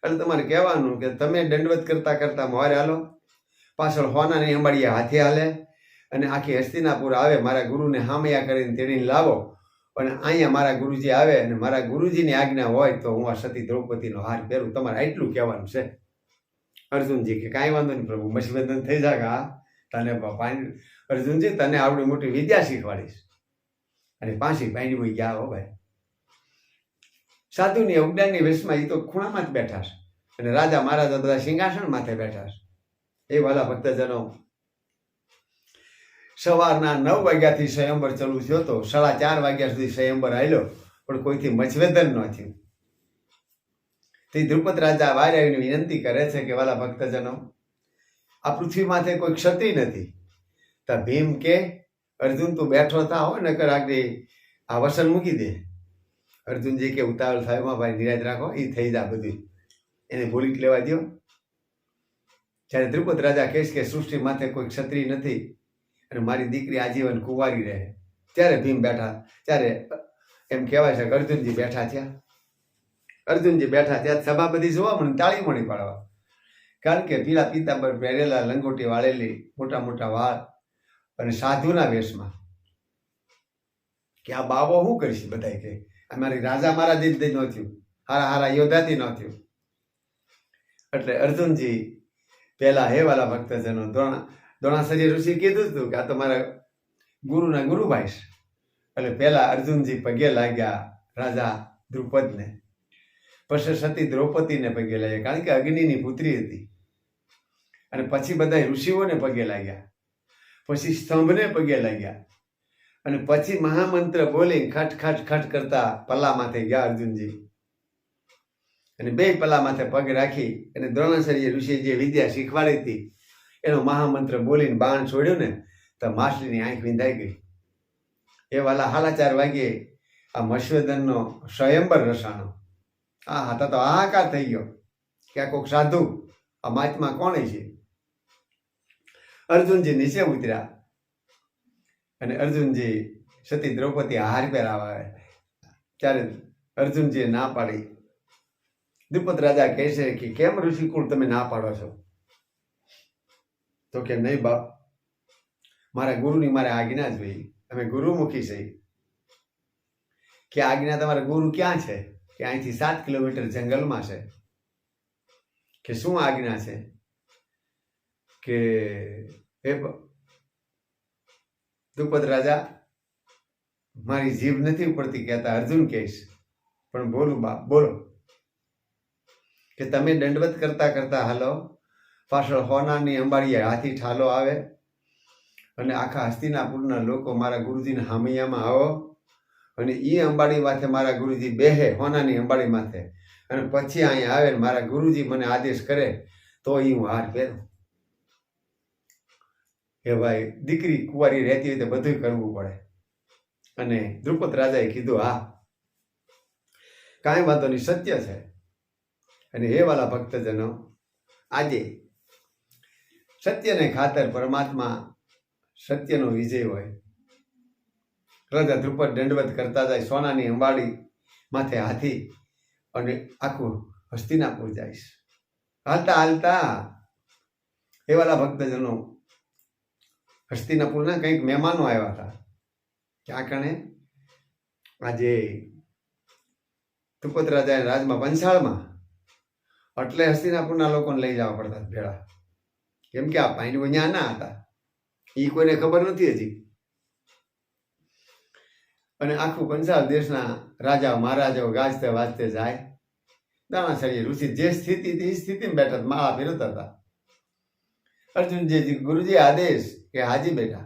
[SPEAKER 1] એટલે તમારે કહેવાનું કે તમે દંડવત કરતા કરતા મારે હાલો, પાછળ હોનાની અંબાડીએ હાથે હાલે અને આખી હસ્તિનાપુર આવે, મારા ગુરુને હામયા કરીને તેડીને લાવો અને અહીંયા મારા ગુરુજી આવે અને મારા ગુરુજીની આજ્ઞા હોય તો હું આ સતી દ્રૌપદીનો હાર પહેરું. તમારે એટલું કહેવાનું છે. અર્જુનજી કે કાંઈ વાંધો નહીં પ્રભુ, મસ્વેદન થઈ જાય. હા તને અર્જુનજી તને આવડી મોટી વિદ્યા શીખવાડીશ. અને પાછી ભાઈ ગયા હો ભાઈ. સાધુની ઉદ્યાનની વેશમાં એ તો ખૂણામાં જ બેઠા છે, અને રાજા મહારાજા બધા સિંહાસન માથે બેઠા છે. એ વાલા ભક્તજનો, સવારના 9 વાગ્યાથી સ્વયંવર ચાલુ થયો તો 4:30 વાગ્યા સુધી સ્વયંવર આવેલો, પણ કોઈથી મચવેદન ન થયું. તે દ્રુપદ રાજા વાર આવીને વિનંતી કરે છે કે વાલા ભક્તજનો, આ પૃથ્વી માથે કોઈ ક્ષત્રિય નથી. તો ભીમ કે અર્જુન તું બેઠો થા હોય ને કર આગળ આ વસન મૂકી દે. અર્જુનજી કે ઉતાવળ થાય ભાઈ, નિરાજ રાખો, એ થઈ જા બધું, એને બોલી લેવા દો. જ્યારે દ્રુપદ રાજા કહેશ કે સૃષ્ટિ માથે કોઈ ક્ષત્રિય નથી અને મારી દીકરી આજીવન કુંવારી રહે, ત્યારે ભીમ બેઠા. ત્યારે એમ કહેવાય છે કે અર્જુનજી બેઠા થયા. અર્જુનજી બેઠા ત્યાં સભા બધી જોવા મને તાળી મળી પાડવા. કારણ કે પીળા પીતાંબર પહેરેલા, લંગોટી વાળેલી, મોટા મોટા વાળ અને સાધુના વેશમાં. કે આ બાબો શું કરીશ? બધા કે અમારી રાજા મારા દીધ ન થયું, હારા હારા યોદ્ધાથી ન થયું. એટલે અર્જુનજી પહેલા હે વાલા ભક્તજનો, દ્રોણાચાર્ય ઋષિ કીધું હતું કે આ તો મારા ગુરુના ગુરુભાઈ છે. એટલે પહેલા અર્જુનજી પગે લાગ્યા રાજા દ્રુપદને, પછી સતી દ્રૌપદીને પગે લાગ્યા, કારણ કે અગ્નિની પુત્રી હતી. અને પછી બધા ઋષિઓને પગે લાગ્યા, પછી સ્તંભને પગે લાગ્યા, અને પછી મહામંત્ર બોલી ખટ ખટ ખટ કરતા પલ્લા માથે ગયા અર્જુનજી. અને 2 પલ્લા માથે પગ રાખી અને દ્રોણાચાર્ય ઋષિએ જે વિદ્યા શીખવાડી હતી એનો મહામંત્ર બોલીને બાણ છોડ્યું ને તો માછલીની આંખ વિંધાઈ ગઈ. એ વાલા 4:30 વાગ્યે આ મત્સ્યદનનો સ્વયંવર રસાણો. હા હા, તો હાહાકાર થઈ ગયો કે આ કોઈક સાધુ, આ મહાત્મા કોણ છે? અર્જુનજી નીચે ઉતર્યા અને અર્જુનજી સતી દ્રૌપદી હાર પહેરાવા આવે. ત્યારે અર્જુનજીએ ના પાડી. દ્રુપદ રાજા કહે છે કે કેમ ઋષિકુળ તમે ના પાડો છો? તો કે નહીં બાપ, મારા ગુરુની મારે આજ્ઞા જોઈએ, અમે ગુરુમુખી છે. કે આજ્ઞા તમારા ગુરુ ક્યાં છે? કે અહીંથી 7 કિલોમીટર જંગલમાં છે. કે શું આજ્ઞા છે? કે હે દ્રુપદ રાજા, મારી જીભ નથી ઉપડતી કહેતા અર્જુન કહીશ, પણ બોલું બાપ, બોલો. કે તમે દંડવત કરતા કરતા હાલો, પાછળ હોનાની અંબાડીએ હાથી ઠાલો આવે અને આખા હસ્તિનાપુરના લોકો મારા ગુરુજીના હામૈયામાં આવો અને એ અંબાડી માથે મારા ગુરુજી બેહે, હોનાની અંબાડી માથે, અને પછી અહીંયા આવે ને મારા ગુરુજી મને આદેશ કરે તો એ હું હાર પહેરું. કે ભાઈ દીકરી કુંવારી રહેતી હોય તો બધું કરવું પડે. અને દ્રુપદ રાજાએ કીધું હા કાંઈ વાંધો નહીં, સત્ય છે. અને હે વાલા ભક્તજનો, આજે સત્યને ખાતર પરમાત્મા સત્યનો વિજય હોય. રાજા દ્રુપદ દંડવત કરતા જાય, સોનાની અંબાડી માથે હાથી અને આખું હસ્તિનાપુર જાય. હાલતા હાલતા હે વાલા ભક્તજનો, હસ્તિનાપુરના કંઈક મહેમાનો આવ્યા હતા. ક્યાં કણે? આજે દ્રુપદ રાજાના રાજમાં પંચાળમાં. એટલે હસ્તિનાપુરના લોકોને લઈ જવા પડતા ભેળા, કેમ કે આ પાણી અહીંયા ના હતા, એ કોઈને ખબર નથી હજી. અને આખું પંચાળ દેશના રાજા મહારાજાઓ ગાજતે વાજતે જાય. દ્રોણાચાર્ય ઋષિ જે સ્થિતિ એ સ્થિતિમાં બેઠા, માળા ફેરવતા હતા. અર્જુનજી ગુરુજી આદેશ કે હાજી બેટા.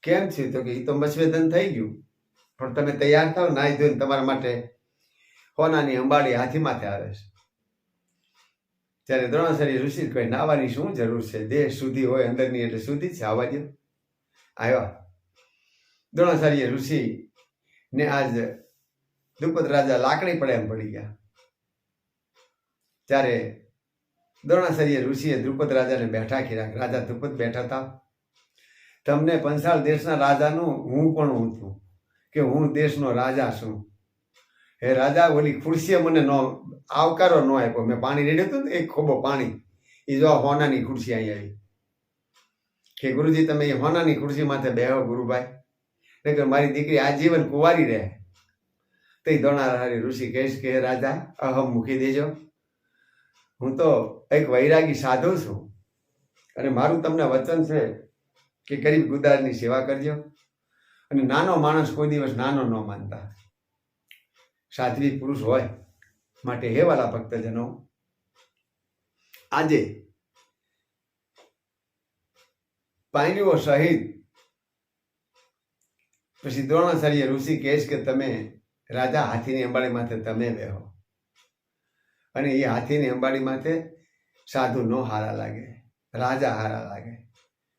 [SPEAKER 1] કેમ થયું? તો કે એ તો મત્સ્યદન થઈ ગયું, પણ તમે તૈયાર થાવ, નાઈ ધોઈને તમારા માટે હોનાની અંબાડી હાથી માથે આવે છે. ત્યારે દ્રોણાચાર્ય ઋષિ કહે નાવાની શું જરૂર છે? દેહ શુદ્ધિ હોય અંદરની એટલે શુદ્ધિ છે, આવવા દો. આવ્યા. દ્રોણાચાર્ય ઋષિ ને આજ દ્રુપદ રાજા લાકડી પડે એમ પડી ગયા. ત્યારે દ્રોણાચાર્ય ઋષિએ દ્રુપદ રાજાને બેઠા કર્યા. રાજા દ્રુપદ બેઠા હતા. તમને પંચાળ દેશના રાજાનું હું પણ હું છું, કે હું દેશનો રાજા છું. હે રાજા, ઓલી ખુરશીએ મને આવકારો ન આપ્યો. મેં પાણી રેડ્યું હતું ને, એક ખોબો પાણી, એ જો હોનાની ખુરશી અહીં આવી. કે ગુરુજી તમે એ હોનાની ખુરશી માથે બેહો ગુરુભાઈ, એટલે મારી દીકરી આજીવન કુંવારી રહે. તો એ દ્રોણાચાર્ય ઋષિ કહીશ કે રાજા અહમ મૂકી દેજો, હું તો એક વૈરાગી સાધુ છું અને મારું તમને વચન છે કે ગરીબ ગુદારની સેવા કરજો અને નાનો માણસ કોઈ દિવસ નાનો ન માનતા, સાધ્વી પુરુષ હોય. માટે હે વાલા ભક્તજનો, આજે પાંડવો સહિત પછી દ્રોણાચાર્ય ઋષિ કહે છે કે તમે રાજા હાથીની અંબાડી માથે તમે બેહો, અને એ હાથીની અંબાડી માથે સાધુ નો હારા લાગે, રાજા હારા લાગે.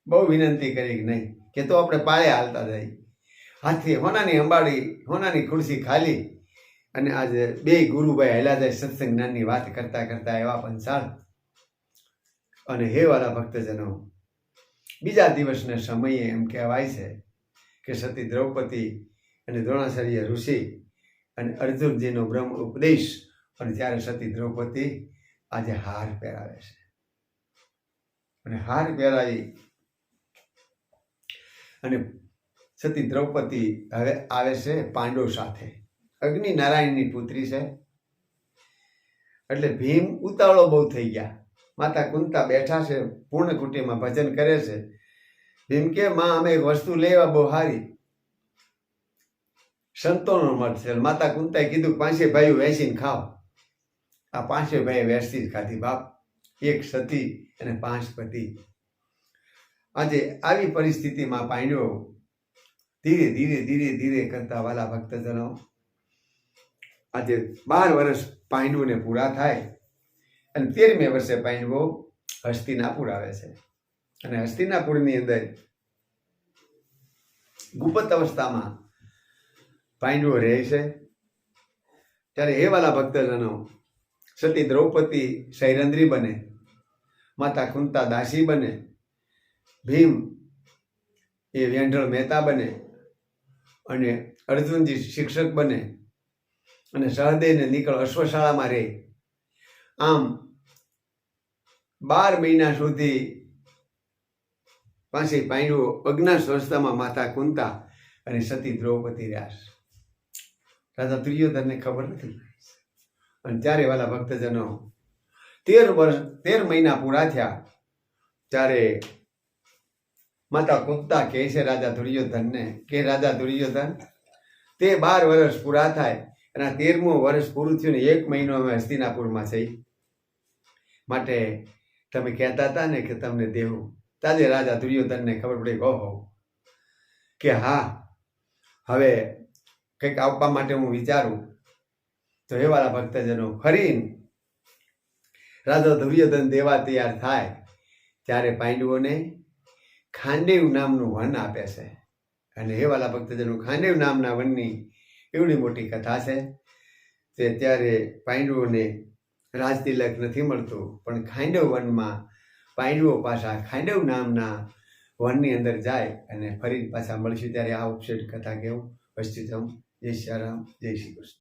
[SPEAKER 1] બહુ વિનંતી કરી કે નહીં કે તો આપણે પાળે હાલતા જઈએ. હાથી હોનાની અંબાડી, હોનાની ખુરશી ખાલી, અને આજે બે ગુરુભાઈ હેલા જાય સત્સંગ જ્ઞાનની વાત કરતા કરતા એવા પંચાળ. અને હે વાલા ભક્તજનો, બીજા દિવસના સમયે એમ કહેવાય છે કે સતી દ્રૌપદી અને દ્રોણાચાર્ય ઋષિ અને અર્જુનજીનો બ્રહ્મ ઉપદેશ, અને ત્યારે સતી દ્રૌપદી આજે હાર પહેરાવે છે. અને હાર પહેરાવી અને સતી દ્રૌપદી હવે આવે છે પાંડવ સાથે. અગ્નિ નારાયણની પુત્રી છે. એટલે ભીમ ઉતાવળો બહુ થઈ ગયા. માતા કુંતા બેઠા છે, પૂર્ણ કુટીમાં ભજન કરે છે. ભીમ કે માં અમે એક વસ્તુ લેવા બહુ સારી, સંતોનો મત છે. માતા કુંતાએ કીધું 5 ભાઈઓ વેચીને ખાઓ. આ 5 ભાઈ વેચી જ ખાધી બાપ, 1 સતી અને 5 પતિ. આજે આવી પરિસ્થિતિમાં પાંડવો ધીરે ધીરે ધીરે ધીરે કરતા વાલા ભક્તજનો, આજે 12 વર્ષ પાંડવોને પૂરા થાય અને 13મે વર્ષે પાંડવો હસ્તિનાપુર આવે છે. અને હસ્તિનાપુરની અંદર ગુપ્ત અવસ્થામાં પાંડવો રહે છે. ત્યારે હે વાલા ભક્તજનો, સતી દ્રૌપદી સૈરંદ્રી બને, માતા કુંતા દાસી બને, ભીમ એ વેંઢળ મહેતા બને, અને અર્જુનજી શિક્ષક બને, અને સહદેવને નીકળ અશ્વશાળામાં રહે. આમ 12 મહિના સુધી પાસે પાંડવો અજ્ઞાત અવસ્થામાં માતા કુંતા અને સતી દ્રૌપદી રહ્યા. રાજા દુર્યોધનને ખબર નથી. અને ત્યારે વાલા ભક્તજનો 13 મહિના પૂરા થયા ત્યારે માતા કુંતા કહે છે રાજા દુર્યોધનને કે રાજા દુર્યોધન, તે 12 વર્ષ પૂરા થાય અને 13મું વર્ષ પૂરું થયું ને 1 મહિનો અમે હસ્તિનાપુરમાં થઈ, માટે તમે કહેતા હતા ને કે તમને દેવું. તાજે રાજા દુર્યોધનને ખબર પડી, ઓહો, કે હા હવે કંઈક આપવા માટે હું વિચારું. તો એ વાળા ભક્તજનો, ફરી રાજા દુર્યોધન દેવા તૈયાર થાય ત્યારે પાંડવોને ખાંડેવ નામનું વન આપે છે. અને એ વાલા ભક્તજનો, ખાંડેવ નામના વનની એવડી મોટી કથા છે તે ત્યારે પાંડવોને રાજતિલક નથી મળતું, પણ ખાંડેવ વનમાં પાંડવો પાછા ખાંડેવ નામના વનની અંદર જાય અને ફરી પાછા મળશું ત્યારે આ ઉપસેટ કથા કેવું. વસ્તુ જય શ્રી રામ, જય શ્રી કૃષ્ણ.